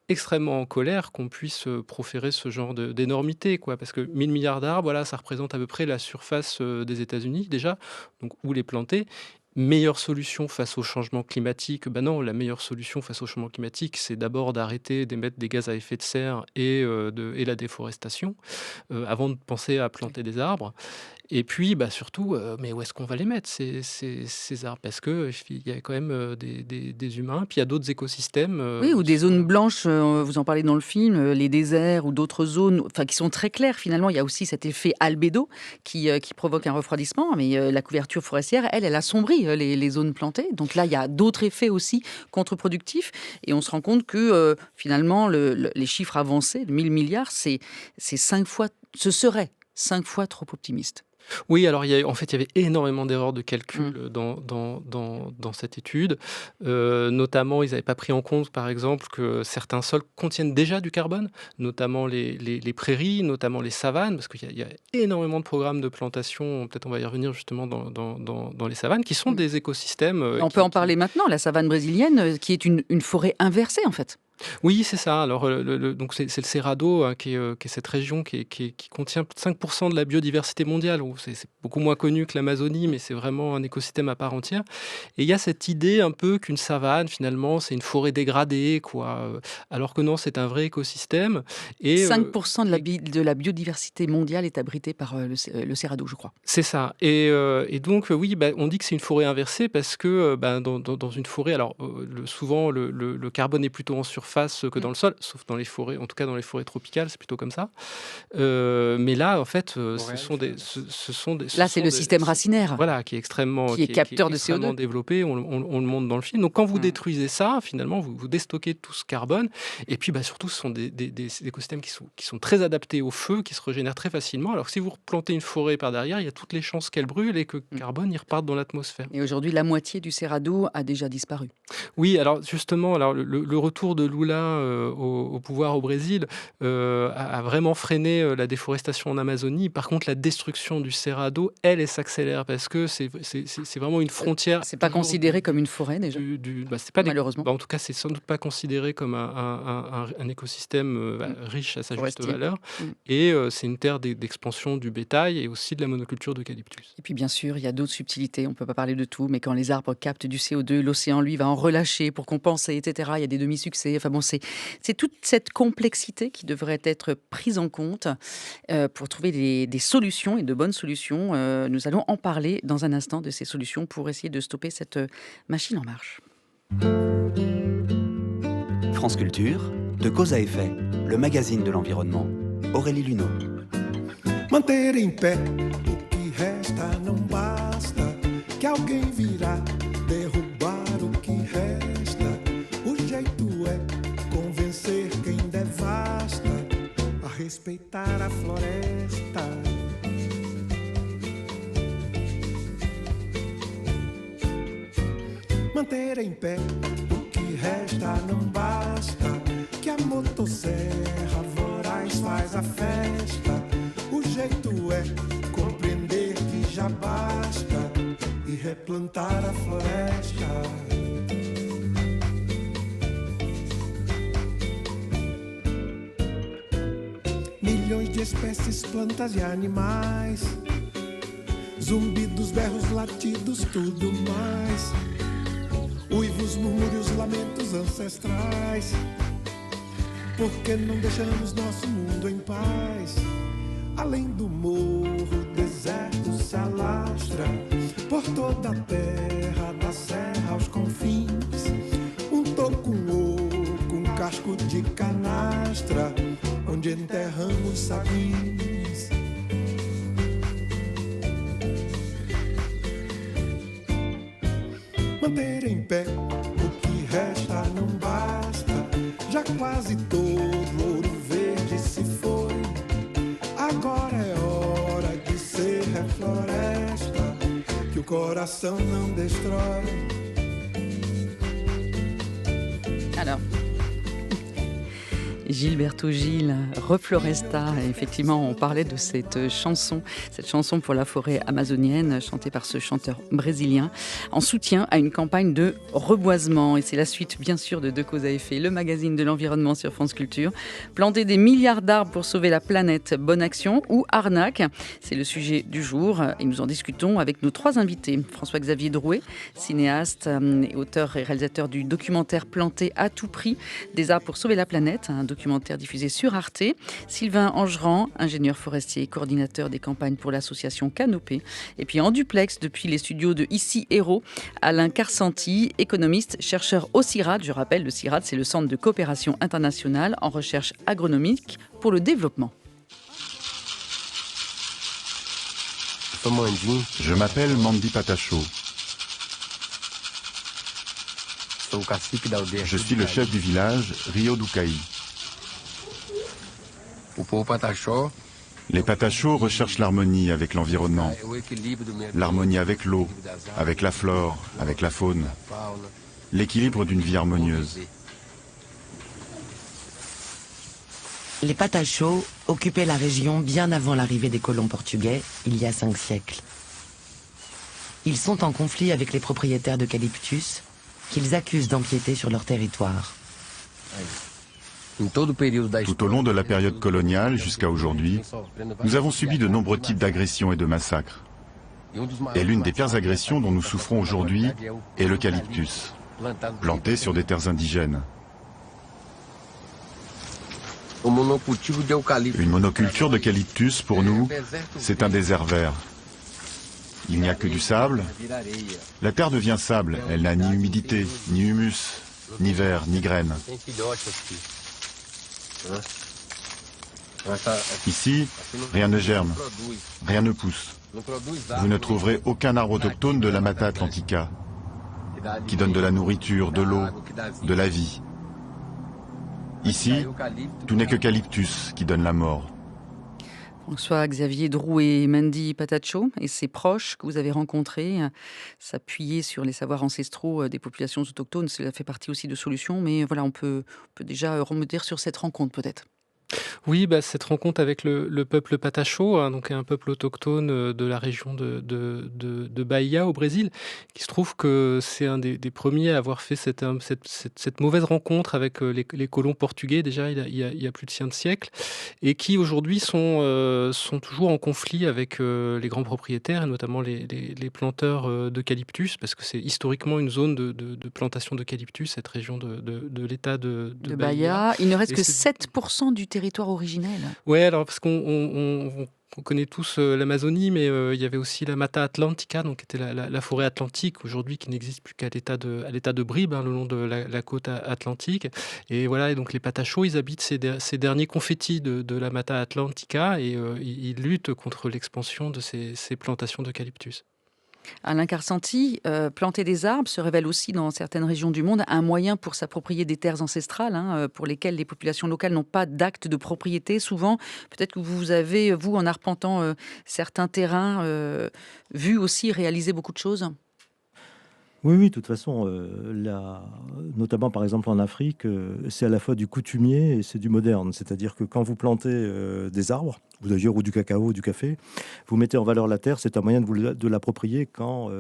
[SPEAKER 2] extrêmement en colère qu'on puisse proférer ce genre d'énormité, quoi, parce que 1000 milliards d'arbres, voilà, ça représente à peu près la surface des États-Unis déjà, donc où les planter. Meilleure solution face au changement climatique? Ben non, la meilleure solution face au changement climatique, c'est d'abord d'arrêter d'émettre des gaz à effet de serre et la déforestation, avant de penser à planter des arbres. Et puis, surtout, mais où est-ce qu'on va les mettre, ces arbres? Parce qu'il y a quand même des humains, puis il y a d'autres écosystèmes.
[SPEAKER 1] Oui, ou des zones blanches, vous en parlez dans le film, les déserts ou d'autres zones qui sont très claires finalement. Il y a aussi cet effet albédo qui provoque un refroidissement, mais la couverture forestière, elle assombrit les zones plantées. Donc là, il y a d'autres effets aussi contre-productifs. Et on se rend compte que finalement, les chiffres avancés de 1000 milliards, ce serait 5 fois trop optimiste.
[SPEAKER 2] Oui, alors il y avait énormément d'erreurs de calcul dans cette étude. Notamment, ils n'avaient pas pris en compte, par exemple, que certains sols contiennent déjà du carbone, notamment les prairies, notamment les savanes, parce qu'il y a énormément de programmes de plantation, peut-être on va y revenir justement dans les savanes, qui sont des écosystèmes...
[SPEAKER 1] On peut en parler maintenant, la savane brésilienne, qui est une forêt inversée, en fait.
[SPEAKER 2] Oui, c'est ça. Alors, donc c'est le Cerrado, qui est cette région qui contient 5% de la biodiversité mondiale. C'est beaucoup moins connu que l'Amazonie, mais c'est vraiment un écosystème à part entière. Et il y a cette idée un peu qu'une savane, finalement, c'est une forêt dégradée, quoi. Alors que non, c'est un vrai écosystème. Et
[SPEAKER 1] 5% de la biodiversité mondiale est abritée par le Cerrado, je crois.
[SPEAKER 2] C'est ça. Et donc, oui, on dit que c'est une forêt inversée parce que dans une forêt, alors souvent, le carbone est plutôt en surface que dans le sol, sauf dans les forêts, en tout cas dans les forêts tropicales, c'est plutôt comme ça. Mais là, en fait, ce sont des...
[SPEAKER 1] Là, c'est le système racinaire.
[SPEAKER 2] Voilà, qui est extrêmement...
[SPEAKER 1] Qui est capteur de CO2.
[SPEAKER 2] Développé, on le montre dans le film. Donc, quand vous détruisez ça, finalement, vous déstockez tout ce carbone. Et puis, surtout, ce sont des écosystèmes qui sont très adaptés au feu, qui se régénèrent très facilement. Alors, si vous replantez une forêt par derrière, il y a toutes les chances qu'elle brûle et que le carbone, il reparte dans l'atmosphère.
[SPEAKER 1] Et aujourd'hui, la moitié du Cerrado a déjà disparu.
[SPEAKER 2] Oui, alors justement, le retour de Lula au pouvoir au Brésil a vraiment freiné la déforestation en Amazonie. Par contre, la destruction du Cerrado, elle s'accélère parce que c'est vraiment une frontière.
[SPEAKER 1] C'est pas considéré comme une forêt déjà.
[SPEAKER 2] C'est pas
[SPEAKER 1] malheureusement.
[SPEAKER 2] En tout cas, c'est sans doute pas considéré comme un écosystème riche à sa juste valeur. Et c'est une terre d'expansion du bétail et aussi de la monoculture d'eucalyptus.
[SPEAKER 1] Et puis bien sûr, il y a d'autres subtilités. On peut pas parler de tout, mais quand les arbres captent du CO2, l'océan lui va en relâcher pour compenser, etc. Il y a des demi-succès. Enfin bon, c'est toute cette complexité qui devrait être prise en compte pour trouver des solutions et de bonnes solutions. Nous allons en parler dans un instant de ces solutions pour essayer de stopper cette machine en marche.
[SPEAKER 12] France Culture, de cause à effet, le magazine de l'environnement. Aurélie Luneau.
[SPEAKER 13] Manter em pé o que resta não basta, que alguém virá derrubar o que resta. O jeito é convencer quem devasta a respeitar a floresta. Manter em pé o que resta não basta, que a motosserra voraz faz a festa. O jeito é compreender que já basta e replantar a floresta. Milhões de espécies, plantas e animais, zumbidos, berros, latidos, tudo mais. Uivos, murmúrios, lamentos ancestrais. Por que não deixamos nosso mundo em paz? Além do morro, o deserto se alastra por toda a terra, da serra aos confins. Um toco, um oco, um casco de canastra, onde enterramos sabins. Manter em pé o que resta não basta. Já quase todo o ouro verde se foi. Agora é hora de ser refloresta, que o coração não destrói.
[SPEAKER 1] Alors, Gilberto Gil, Refloresta. Et effectivement, on parlait de cette chanson pour la forêt amazonienne, chantée par ce chanteur brésilien, en soutien à une campagne de reboisement. Et c'est la suite, bien sûr, de Deux causes à effet, le magazine de l'environnement sur France Culture. Planter des milliards d'arbres pour sauver la planète, bonne action ou arnaque? C'est le sujet du jour. Et nous en discutons avec nos trois invités. François-Xavier Drouet, cinéaste et auteur et réalisateur du documentaire Planter à tout prix des arbres pour sauver la planète, un documentaire diffusé sur Arte. Sylvain Angerand, ingénieur forestier et coordinateur des campagnes pour l'association Canopée. Et puis en duplex, depuis les studios de Ici Héros, Alain Carsanti, économiste, chercheur au CIRAD. Je rappelle, le CIRAD, c'est le Centre de coopération internationale en recherche agronomique pour le développement.
[SPEAKER 10] Je m'appelle Mandy Patacho. Je suis le chef du village Rio do Caí. Les Patachos recherchent l'harmonie avec l'environnement, l'harmonie avec l'eau, avec la flore, avec la faune, l'équilibre d'une vie harmonieuse.
[SPEAKER 4] Les Patachos occupaient la région bien avant l'arrivée des colons portugais, il y a 5 siècles. Ils sont en conflit avec les propriétaires d'eucalyptus, qu'ils accusent d'empiéter sur leur territoire.
[SPEAKER 10] Tout au long de la période coloniale jusqu'à aujourd'hui, nous avons subi de nombreux types d'agressions et de massacres. Et l'une des pires agressions dont nous souffrons aujourd'hui est l'eucalyptus, planté sur des terres indigènes. Une monoculture d'eucalyptus, pour nous, c'est un désert vert. Il n'y a que du sable. La terre devient sable, elle n'a ni humidité, ni humus, ni verre, ni graines. Ici, rien ne germe, rien ne pousse. Vous ne trouverez aucun arbre autochtone de la Mata Atlantica qui donne de la nourriture, de l'eau, de la vie. Ici, tout n'est qu'eucalyptus qui donne la mort.
[SPEAKER 1] François-Xavier Drouet, Mandy Patacho et ses proches que vous avez rencontrés, s'appuyer sur les savoirs ancestraux des populations autochtones, cela fait partie aussi de solutions, mais voilà, on peut déjà remonter sur cette rencontre peut-être.
[SPEAKER 2] Oui, cette rencontre avec le peuple Patacho, donc un peuple autochtone de la région de Bahia au Brésil, qui se trouve que c'est un des premiers à avoir fait cette mauvaise rencontre avec les colons portugais, déjà il y a plus de 5 siècles, et qui aujourd'hui sont toujours en conflit avec les grands propriétaires, et notamment les planteurs d'eucalyptus, parce que c'est historiquement une zone de plantation d'eucalyptus, cette région de l'état de
[SPEAKER 1] Bahia. Il ne reste que 7% du territoire originel.
[SPEAKER 2] Oui, alors parce qu'on connaît tous l'Amazonie, mais il y avait aussi la Mata Atlantica, donc qui était la forêt atlantique aujourd'hui, qui n'existe plus qu'à l'état de bribe, le long de la côte atlantique. Et voilà, et donc les Patachos, ils habitent ces derniers confettis de la Mata Atlantica et ils luttent contre l'expansion de ces plantations d'eucalyptus.
[SPEAKER 1] Alain Carsanti, planter des arbres se révèle aussi dans certaines régions du monde un moyen pour s'approprier des terres ancestrales, pour lesquelles les populations locales n'ont pas d'acte de propriété. Souvent, peut-être que vous avez, vous, en arpentant certains terrains, vu aussi réaliser beaucoup de choses.
[SPEAKER 7] Oui, oui, de toute façon, notamment par exemple en Afrique, c'est à la fois du coutumier et c'est du moderne. C'est-à-dire que quand vous plantez des arbres, ou d'ailleurs ou du cacao ou du café, vous mettez en valeur la terre, c'est un moyen de l'approprier quand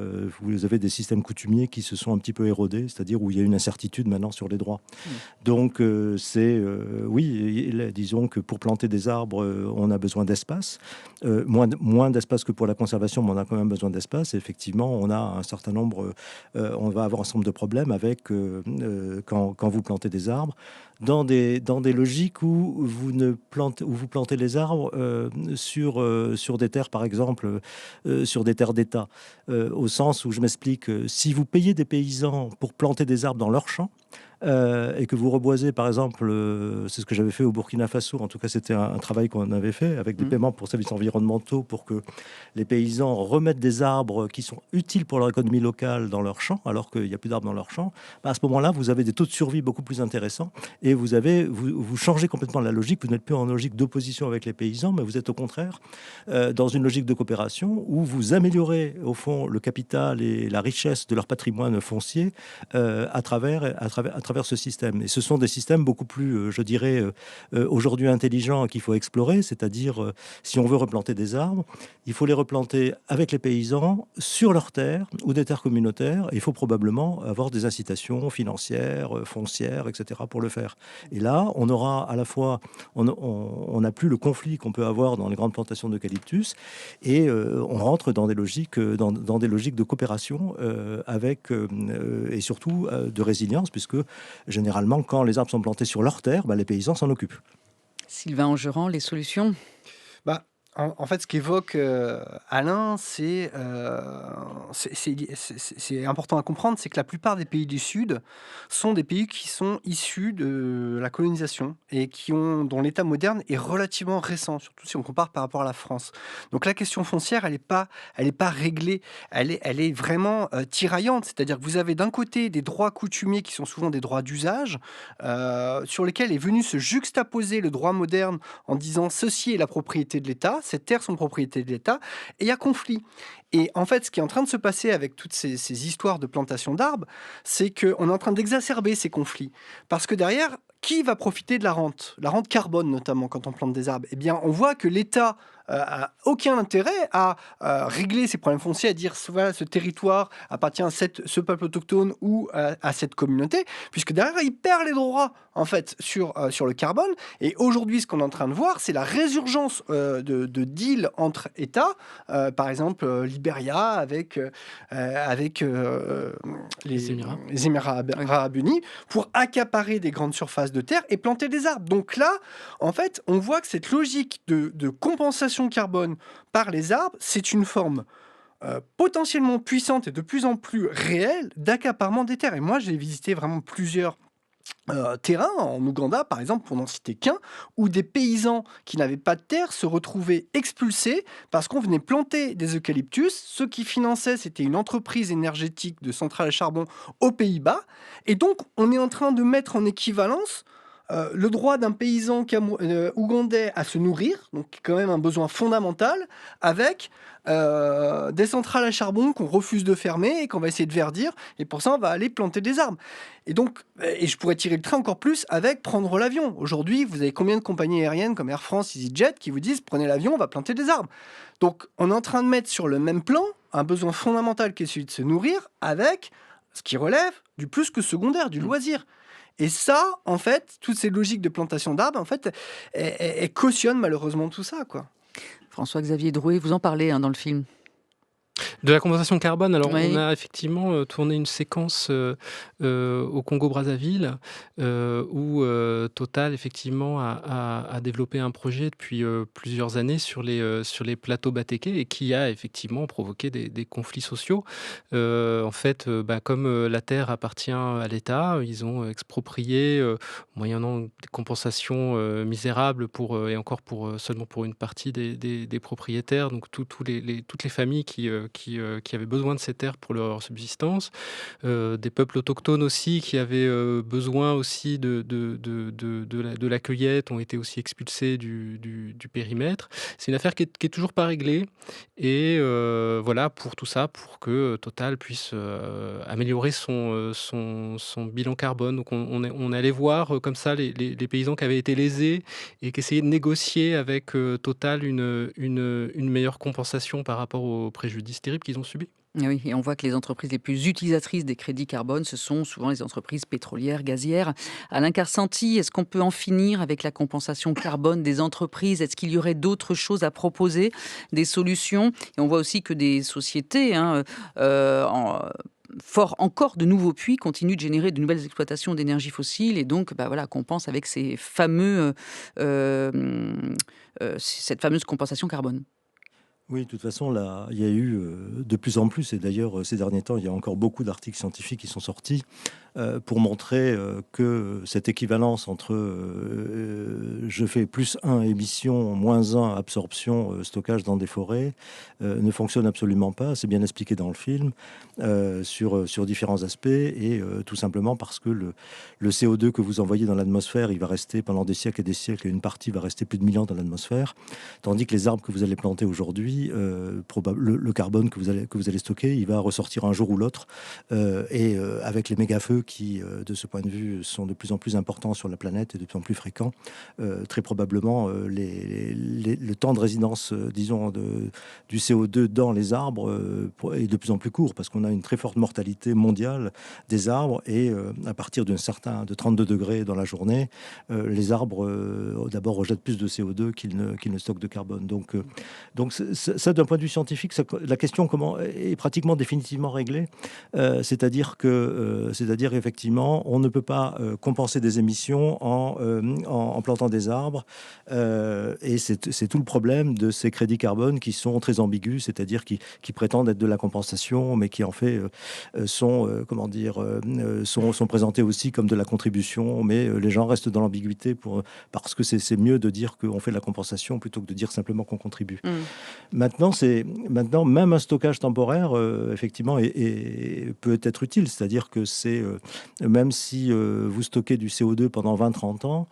[SPEAKER 7] vous avez des systèmes coutumiers qui se sont un petit peu érodés, c'est-à-dire où il y a une incertitude maintenant sur les droits. Donc disons que pour planter des arbres, on a besoin d'espace, moins d'espace que pour la conservation, mais on a quand même besoin d'espace. Et effectivement, on a un certain nombre on va avoir un certain nombre de problèmes avec quand vous plantez des arbres dans des logiques où vous plantez les arbres sur des terres, par exemple, sur des terres d'État, au sens où je m'explique, si vous payez des paysans pour planter des arbres dans leurs champs, et que vous reboisez, par exemple, c'est ce que j'avais fait au Burkina Faso, en tout cas c'était un travail qu'on avait fait avec des paiements pour services environnementaux pour que les paysans remettent des arbres qui sont utiles pour leur économie locale dans leurs champs, alors qu'il n'y a plus d'arbres dans leurs champs. À ce moment-là, vous avez des taux de survie beaucoup plus intéressants et vous changez complètement la logique. Vous n'êtes plus en logique d'opposition avec les paysans, mais vous êtes au contraire dans une logique de coopération où vous améliorez au fond le capital et la richesse de leur patrimoine foncier à travers ce système. Et ce sont des systèmes beaucoup plus, je dirais, aujourd'hui intelligents qu'il faut explorer, c'est-à-dire, si on veut replanter des arbres, il faut les replanter avec les paysans sur leurs terres ou des terres communautaires. Il faut probablement avoir des incitations financières, foncières, etc. pour le faire. Et là, on aura à la fois, on n'a plus le conflit qu'on peut avoir dans les grandes plantations d'eucalyptus et on rentre dans des logiques, dans des logiques de coopération et surtout de résilience, puisque généralement, quand les arbres sont plantés sur leur terre, les paysans s'en occupent.
[SPEAKER 1] Sylvain Angerand, les solutions ?
[SPEAKER 3] En fait, ce qu'évoque Alain, c'est important à comprendre, c'est que la plupart des pays du Sud sont des pays qui sont issus de la colonisation et dont l'état moderne est relativement récent, surtout si on compare par rapport à la France. Donc la question foncière, elle n'est pas réglée, elle est vraiment tiraillante. C'est-à-dire que vous avez d'un côté des droits coutumiers qui sont souvent des droits d'usage, sur lesquels est venu se juxtaposer le droit moderne en disant ceci est la propriété de l'État. Ces terres sont propriété de l'État, et il y a conflit. Et en fait, ce qui est en train de se passer avec toutes ces histoires de plantation d'arbres, c'est qu'on est en train d'exacerber ces conflits. Parce que derrière, qui va profiter de la rente carbone, notamment, quand on plante des arbres ? Eh bien, on voit que l'État a aucun intérêt à régler ces problèmes fonciers, à dire voilà, ce territoire appartient à ce peuple autochtone ou à cette communauté, puisque derrière, il perd les droits, en fait, sur le carbone. Et aujourd'hui, ce qu'on est en train de voir, c'est la résurgence de deals entre États, par exemple Libéria avec les Émirats arabes unis, pour accaparer des grandes surfaces de terre et planter des arbres. Donc là, en fait, on voit que cette logique de compensation carbone par les arbres, c'est une forme potentiellement puissante et de plus en plus réelle d'accaparement des terres. Et moi, j'ai visité vraiment plusieurs terrains en Ouganda, par exemple, pour n'en citer qu'un, où des paysans qui n'avaient pas de terre se retrouvaient expulsés parce qu'on venait planter des eucalyptus. Ce qui finançait, c'était une entreprise énergétique de centrale à charbon aux Pays-Bas. Et donc, on est en train de mettre en équivalence le droit d'un paysan ougandais à se nourrir, donc quand même un besoin fondamental, avec des centrales à charbon qu'on refuse de fermer et qu'on va essayer de verdir, et pour ça on va aller planter des arbres. Et donc, et je pourrais tirer le train encore plus avec prendre l'avion. Aujourd'hui, vous avez combien de compagnies aériennes comme Air France, EasyJet qui vous disent prenez l'avion, on va planter des arbres. Donc on est en train de mettre sur le même plan un besoin fondamental qui est celui de se nourrir avec ce qui relève du plus que secondaire, du loisir. Et ça, en fait, toutes ces logiques de plantation d'arbres, en fait, elles cautionnent malheureusement tout ça, quoi.
[SPEAKER 1] François-Xavier Drouet, vous en parlez dans le film.
[SPEAKER 2] De la compensation carbone, alors
[SPEAKER 1] Oui.
[SPEAKER 2] on a effectivement tourné une séquence au Congo-Brazzaville où Total effectivement a développé un projet depuis plusieurs années sur les plateaux batékés et qui a effectivement provoqué des conflits sociaux. En fait, comme la terre appartient à l'État, ils ont exproprié moyennant des compensations misérables seulement pour une partie des propriétaires, donc toutes les familles qui qui avaient besoin de ces terres pour leur subsistance, des peuples autochtones aussi qui avaient besoin aussi de la cueillette ont été aussi expulsés du périmètre. C'est une affaire qui est toujours pas réglée et voilà, pour tout ça, pour que Total puisse améliorer son bilan carbone. Donc on allait voir comme ça les paysans qui avaient été lésés et qui essayaient de négocier avec Total une meilleure compensation par rapport aux préjudices terribles qu'ils ont subis.
[SPEAKER 1] Oui, et on voit que les entreprises les plus utilisatrices des crédits carbone, ce sont souvent les entreprises pétrolières, gazières. Alain Carsanti, est-ce qu'on peut en finir avec la compensation carbone des entreprises ? Est-ce qu'il y aurait d'autres choses à proposer, des solutions ? Et on voit aussi que des sociétés, fort encore de nouveaux puits, continuent de générer de nouvelles exploitations d'énergie fossile et donc compense avec cette fameuse compensation carbone.
[SPEAKER 7] Oui, de toute façon, là, il y a eu de plus en plus, et d'ailleurs ces derniers temps, il y a encore beaucoup d'articles scientifiques qui sont sortis pour montrer que cette équivalence entre je fais plus 1 émission, moins 1 absorption, stockage dans des forêts, ne fonctionne absolument pas. C'est bien expliqué dans le film sur différents aspects et tout simplement parce que le CO2 que vous envoyez dans l'atmosphère, il va rester pendant des siècles et une partie va rester plus de 1000 ans dans l'atmosphère, tandis que les arbres que vous allez planter aujourd'hui, le carbone que vous allez stocker, il va ressortir un jour ou l'autre et avec les méga-feux qui, de ce point de vue, sont de plus en plus importants sur la planète et de plus en plus fréquents, très probablement le temps de résidence, disons, du CO2 dans les arbres est de plus en plus court parce qu'on a une très forte mortalité mondiale des arbres et à partir de 32 degrés dans la journée, les arbres d'abord rejettent plus de CO2 qu'ils ne stockent de carbone. Donc ça, d'un point de vue scientifique, la question est pratiquement définitivement réglée. C'est-à-dire effectivement, on ne peut pas compenser des émissions en plantant des arbres. Et c'est tout le problème de ces crédits carbone qui sont très ambigus, c'est-à-dire qui prétendent être de la compensation, mais qui en fait sont présentés aussi comme de la contribution. Mais les gens restent dans l'ambiguïté parce que c'est mieux de dire qu'on fait de la compensation plutôt que de dire simplement qu'on contribue. Maintenant, même un stockage temporaire, effectivement, peut être utile. C'est-à-dire que même si vous stockez du CO2 pendant 20-30 ans,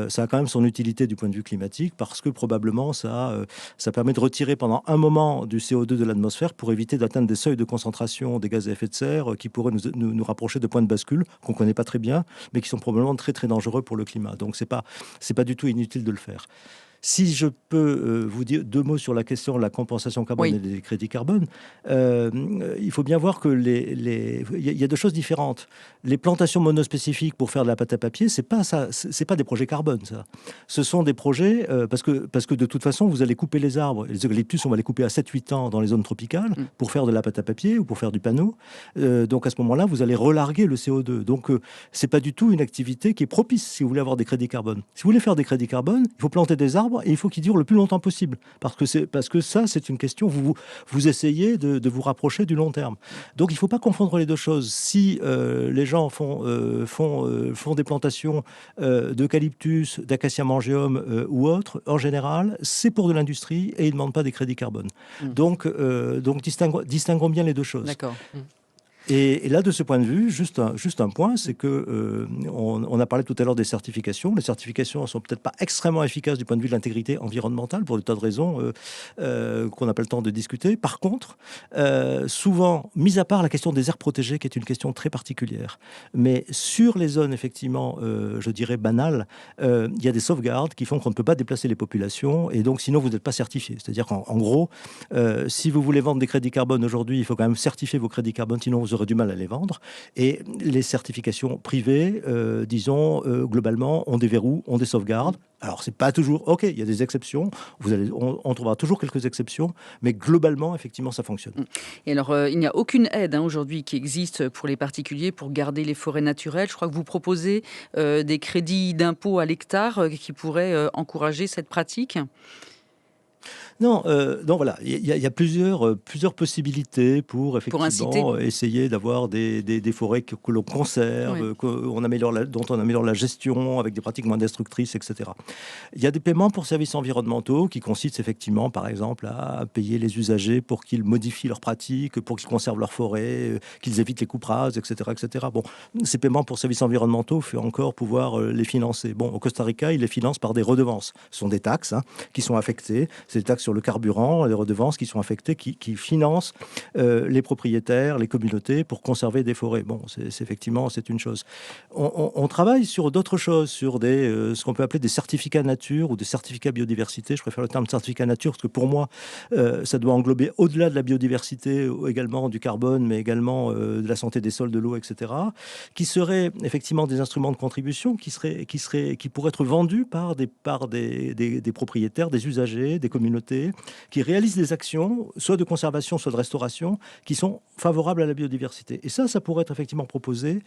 [SPEAKER 7] ça a quand même son utilité du point de vue climatique parce que probablement ça permet de retirer pendant un moment du CO2 de l'atmosphère pour éviter d'atteindre des seuils de concentration des gaz à effet de serre qui pourraient nous rapprocher de points de bascule qu'on ne connaît pas très bien, mais qui sont probablement très très dangereux pour le climat. Donc c'est pas du tout inutile de le faire. Si je peux vous dire 2 mots sur la question de la compensation carbone et des crédits carbone, il faut bien voir que il y a 2 choses différentes. Les plantations monospécifiques pour faire de la pâte à papier, c'est pas des projets carbone, ça. Ce sont des projets parce que de toute façon, vous allez couper les arbres. Les eucalyptus, on va les couper à 7-8 ans dans les zones tropicales pour faire de la pâte à papier ou pour faire du panneau. Donc à ce moment-là, vous allez relarguer le CO2. Donc c'est pas du tout une activité qui est propice si vous voulez avoir des crédits carbone. Si vous voulez faire des crédits carbone, il faut planter des arbres et il faut qu'ils durent le plus longtemps possible. Parce que ça, c'est une question, vous essayez de vous rapprocher du long terme. Donc il ne faut pas confondre les 2 choses. Si les gens font des plantations d'eucalyptus, d'acacia mangeum ou autres, en général, c'est pour de l'industrie et ils ne demandent pas des crédits carbone. Donc distinguons bien les 2 choses.
[SPEAKER 1] D'accord.
[SPEAKER 7] Et là, de ce point de vue, juste un point, c'est que on a parlé tout à l'heure des certifications. Les certifications ne sont peut-être pas extrêmement efficaces du point de vue de l'intégrité environnementale pour des tas de raisons qu'on n'a pas le temps de discuter. Par contre, souvent, mis à part la question des aires protégées, qui est une question très particulière, mais sur les zones, effectivement, je dirais banales, il y a des sauvegardes qui font qu'on ne peut pas déplacer les populations et donc sinon vous n'êtes pas certifié. C'est-à-dire qu'en gros, si vous voulez vendre des crédits carbone aujourd'hui, il faut quand même certifier vos crédits carbone, sinon vous aurez du mal à les vendre. Et les certifications privées, globalement, ont des verrous, ont des sauvegardes. Alors, c'est pas toujours... OK, il y a des exceptions. On trouvera toujours quelques exceptions. Mais globalement, effectivement, ça fonctionne.
[SPEAKER 1] Et alors, il n'y a aucune aide aujourd'hui qui existe pour les particuliers pour garder les forêts naturelles. Je crois que vous proposez des crédits d'impôt à l'hectare qui pourraient encourager cette pratique.
[SPEAKER 7] Non, non, voilà, il y a plusieurs possibilités pour effectivement essayer d'avoir des forêts que l'on conserve, dont on améliore la gestion avec des pratiques moins destructrices, etc. Il y a des paiements pour services environnementaux qui consistent effectivement, par exemple, à payer les usagers pour qu'ils modifient leurs pratiques, pour qu'ils conservent leurs forêts, qu'ils évitent les coupes rases, etc., etc. Bon, ces paiements pour services environnementaux, il faut encore pouvoir les financer. Bon, au Costa Rica, ils les financent par des redevances. Ce sont des taxes qui sont affectées. C'est des taxes sur le carburant, les redevances qui sont affectées, qui financent les propriétaires, les communautés pour conserver des forêts. Bon, effectivement, c'est une chose. On travaille sur d'autres choses, sur ce qu'on peut appeler des certificats nature ou des certificats biodiversité. Je préfère le terme certificat nature parce que pour moi, ça doit englober au-delà de la biodiversité également du carbone, mais également de la santé des sols, de l'eau, etc., qui seraient effectivement des instruments de contribution qui pourraient être vendus par des propriétaires, des usagers, des communautés, qui réalisent des actions, soit de conservation, soit de restauration, qui sont favorables à la biodiversité. Et ça pourrait être effectivement proposé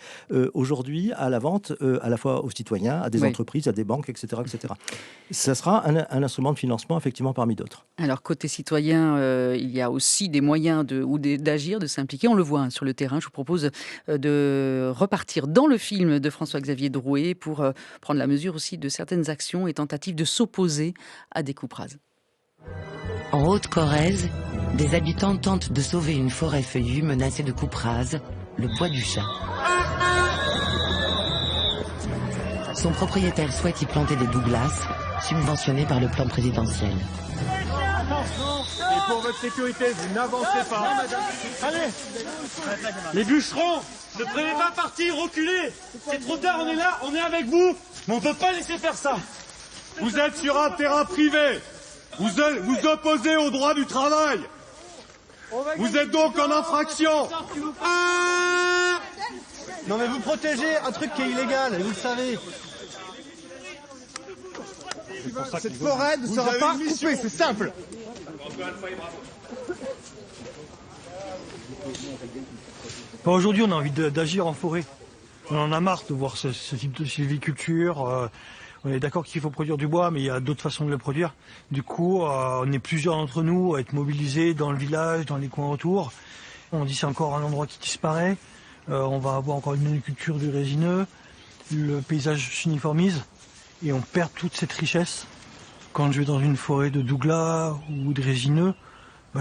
[SPEAKER 7] aujourd'hui à la vente, à la fois aux citoyens, à des entreprises, à des banques, etc., etc. Ça sera un instrument de financement, effectivement, parmi d'autres.
[SPEAKER 1] Alors, côté citoyen, il y a aussi des moyens d'agir, de s'impliquer. On le voit sur le terrain. Je vous propose de repartir dans le film de François-Xavier Drouet pour prendre la mesure aussi de certaines actions et tentatives de s'opposer à des coupes rases.
[SPEAKER 4] En Haute-Corrèze, des habitants tentent de sauver une forêt feuillue menacée de coupes rases, le bois du Chat. Son propriétaire souhaite y planter des douglas, subventionnés par le plan présidentiel.
[SPEAKER 14] Et pour votre sécurité, vous n'avancez pas. Allez, les bûcherons, ne prenez pas parti, reculez. C'est trop tard, on est là, on est avec vous, mais on ne peut pas laisser faire ça. Vous êtes sur un terrain privé. Vous opposez au droit du travail. Vous êtes donc en infraction.
[SPEAKER 3] Non mais vous protégez un truc qui est illégal, et vous le savez. Cette forêt ne sera pas coupée, c'est simple.
[SPEAKER 15] Aujourd'hui, on a envie d'agir en forêt. On en a marre de voir ce type de sylviculture. On est d'accord qu'il faut produire du bois, mais il y a d'autres façons de le produire. Du coup, on est plusieurs d'entre nous à être mobilisés dans le village, dans les coins autour. On dit c'est encore un endroit qui disparaît. On va avoir encore une monoculture du résineux. Le paysage s'uniformise et on perd toute cette richesse. Quand je vais dans une forêt de douglas ou de résineux,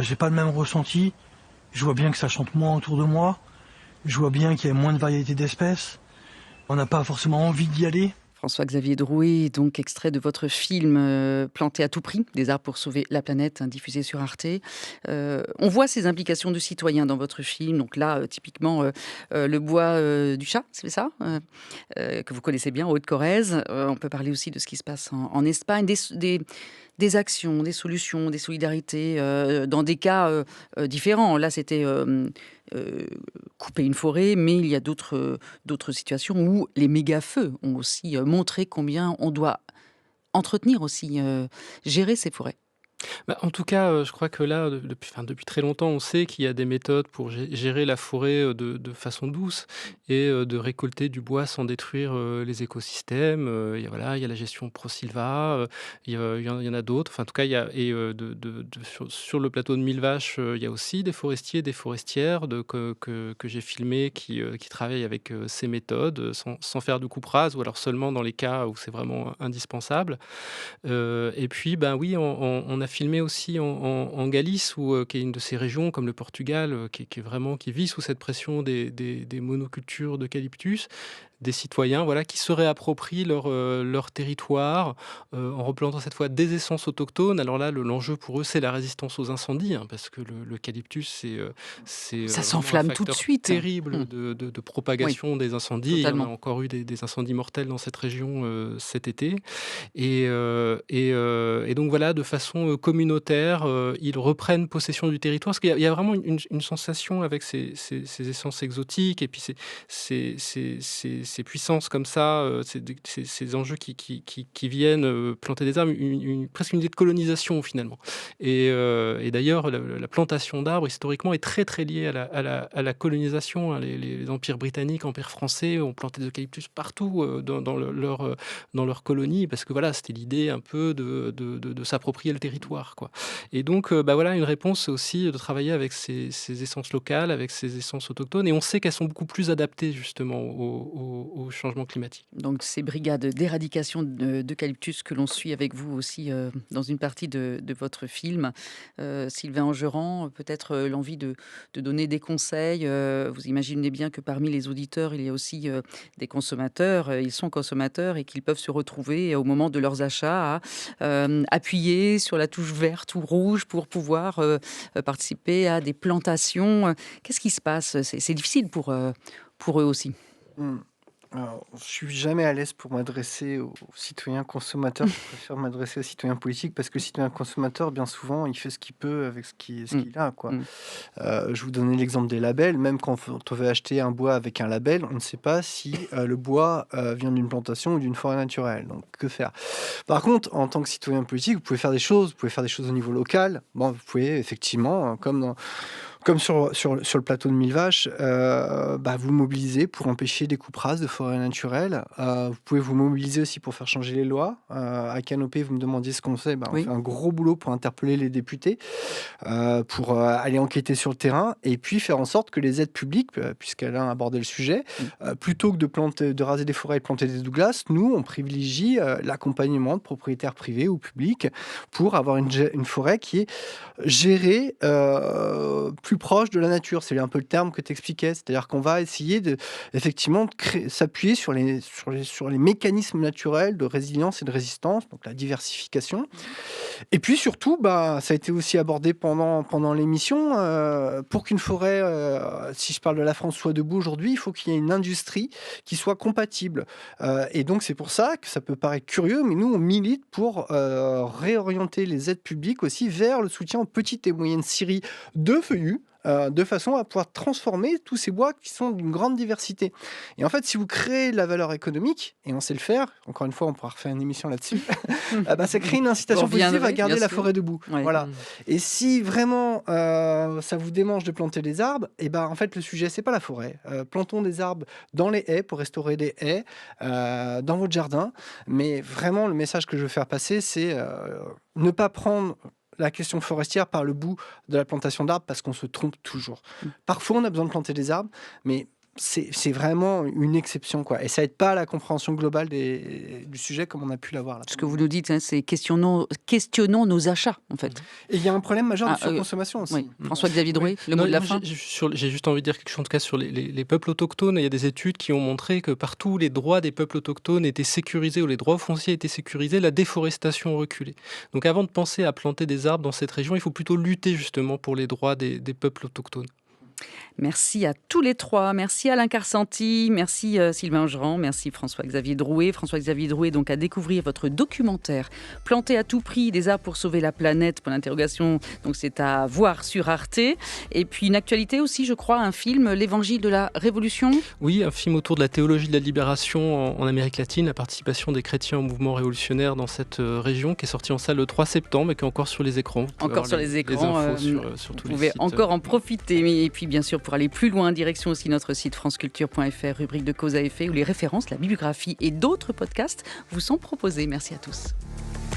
[SPEAKER 15] j'ai pas le même ressenti. Je vois bien que ça chante moins autour de moi. Je vois bien qu'il y a moins de variété d'espèces. On n'a pas forcément envie d'y aller.
[SPEAKER 1] François-Xavier Drouet, donc extrait de votre film Planter à tout prix, des arbres pour sauver la planète, diffusé sur Arte. On voit ces implications de citoyens dans votre film. Donc là, typiquement, le bois du Chat, c'est ça que vous connaissez bien, en Haute-Corrèze. On peut parler aussi de ce qui se passe en Espagne, des actions, des solutions, des solidarités, dans des cas différents. Là, c'était couper une forêt, mais il y a d'autres situations où les méga-feux ont aussi montré combien on doit entretenir aussi, gérer ces forêts.
[SPEAKER 2] En tout cas, je crois que là, depuis très longtemps, on sait qu'il y a des méthodes pour gérer la forêt de façon douce et de récolter du bois sans détruire les écosystèmes. Il y a la gestion Prosilva, il y en a d'autres. Enfin, en tout cas, sur le plateau de Millevaches, il y a aussi des forestiers et des forestières que j'ai filmés qui travaillent avec ces méthodes sans faire de coupe rase ou alors seulement dans les cas où c'est vraiment indispensable. Et puis, oui, on a filmé aussi en Galice, qui est une de ces régions comme le Portugal, qui vit sous cette pression des monocultures d'eucalyptus, des citoyens qui se réapproprient leur territoire en replantant cette fois des essences autochtones. Alors là, l'enjeu pour eux, c'est la résistance aux incendies, parce que l'eucalyptus, c'est
[SPEAKER 1] ça s'enflamme tout de suite.
[SPEAKER 2] Terrible de propagation des incendies.
[SPEAKER 1] Totalement.
[SPEAKER 2] Il y a encore eu des incendies mortels dans cette région cet été. Et donc voilà, de façon communautaire, ils reprennent possession du territoire. Parce qu'il y a vraiment une sensation avec ces essences exotiques et puis ces ces puissances comme ça, ces enjeux qui viennent planter des arbres, presque une idée de colonisation finalement. Et d'ailleurs, la plantation d'arbres, historiquement, est très très liée à la colonisation. Hein. Les empires britanniques, empires français ont planté des eucalyptus partout dans leur colonie, parce que voilà, c'était l'idée un peu de s'approprier le territoire, quoi. Et donc, voilà, une réponse, c'est aussi de travailler avec ces essences locales, avec ces essences autochtones, et on sait qu'elles sont beaucoup plus adaptées justement au changement climatique.
[SPEAKER 1] Donc ces brigades d'éradication d'eucalyptus que l'on suit avec vous aussi dans une partie de votre film. Sylvain Angerand, peut-être l'envie de donner des conseils. Vous imaginez bien que parmi les auditeurs, il y a aussi des consommateurs. Ils sont consommateurs et qu'ils peuvent se retrouver au moment de leurs achats à appuyer sur la touche verte ou rouge pour pouvoir participer à des plantations. Qu'est-ce qui se passe ? C'est difficile pour eux aussi.
[SPEAKER 3] Alors, je suis jamais à l'aise pour m'adresser aux citoyens consommateurs. Je préfère m'adresser aux citoyens politiques parce que le citoyen consommateur, bien souvent, il fait ce qu'il peut avec ce qu'il a, quoi. Je vous donnais l'exemple des labels. Même quand on veut acheter un bois avec un label, on ne sait pas si le bois vient d'une plantation ou d'une forêt naturelle. Donc, que faire ? Par contre, en tant que citoyen politique, vous pouvez faire des choses. Vous pouvez faire des choses au niveau local. Bon, vous pouvez effectivement, comme sur le plateau de Mille Vaches, vous mobilisez pour empêcher des coupes rases de forêts naturelles. Vous pouvez vous mobiliser aussi pour faire changer les lois. À Canopée, vous me demandiez ce qu'on fait. On fait un gros boulot pour interpeller les députés, pour aller enquêter sur le terrain et puis faire en sorte que les aides publiques, puisqu'Alain a abordé le sujet, plutôt que de raser des forêts et de planter des douglas, nous, on privilégie l'accompagnement de propriétaires privés ou publics pour avoir une forêt qui est gérée plus proche de la nature. C'est un peu le terme que tu expliquais. C'est-à-dire qu'on va essayer effectivement s'appuyer sur les mécanismes naturels de résilience et de résistance, donc la diversification. Et puis surtout, ça a été aussi abordé pendant l'émission, pour qu'une forêt, si je parle de la France, soit debout aujourd'hui, il faut qu'il y ait une industrie qui soit compatible. Et donc c'est pour ça que ça peut paraître curieux, mais nous on milite pour réorienter les aides publiques aussi vers le soutien aux petites et moyennes scieries de feuillus, de façon à pouvoir transformer tous ces bois qui sont d'une grande diversité. Et en fait, si vous créez de la valeur économique, et on sait le faire, encore une fois, on pourra refaire une émission là-dessus, ça crée une incitation positive à garder la forêt debout. Ouais. Voilà. Et si vraiment ça vous démange de planter des arbres, en fait, le sujet, c'est pas la forêt. Plantons des arbres dans les haies pour restaurer des haies dans votre jardin. Mais vraiment, le message que je veux faire passer, c'est ne pas prendre la question forestière par le bout de la plantation d'arbres parce qu'on se trompe toujours. Parfois, on a besoin de planter des arbres, mais c'est vraiment une exception, quoi. Et ça aide pas à la compréhension globale du sujet comme on a pu l'avoir là.
[SPEAKER 1] Ce que vous nous dites, c'est questionnons nos achats, en fait.
[SPEAKER 3] Et il y a un problème majeur de surconsommation aussi.
[SPEAKER 1] Oui. François-Xavier Drouet, le mot de la fin.
[SPEAKER 2] J'ai juste envie de dire quelque chose, en tout cas, sur les peuples autochtones. Il y a des études qui ont montré que partout les droits des peuples autochtones étaient sécurisés, ou les droits fonciers étaient sécurisés, la déforestation reculait. Donc avant de penser à planter des arbres dans cette région, il faut plutôt lutter justement pour les droits des peuples autochtones.
[SPEAKER 1] Merci à tous les trois. Merci Alain Carsanti, merci Sylvain Angerand, merci François-Xavier Drouet. François-Xavier Drouet, donc à découvrir votre documentaire Planter à tout prix des arbres pour sauver la planète, pour l'interrogation. Donc c'est à voir sur Arte. Et puis une actualité aussi, je crois, un film, L'Évangile de la Révolution.
[SPEAKER 2] Oui, un film autour de la théologie de la libération en Amérique latine, la participation des chrétiens au mouvement révolutionnaire dans cette région, qui est sorti en salle le 3 septembre et qui est encore sur les écrans.
[SPEAKER 1] Encore sur les écrans,
[SPEAKER 2] sur tous
[SPEAKER 1] vous pouvez encore en profiter. Et puis bien sûr, pour aller plus loin, direction aussi notre site franceculture.fr, rubrique de cause à effet, où les références, la bibliographie et d'autres podcasts vous sont proposés. Merci à tous.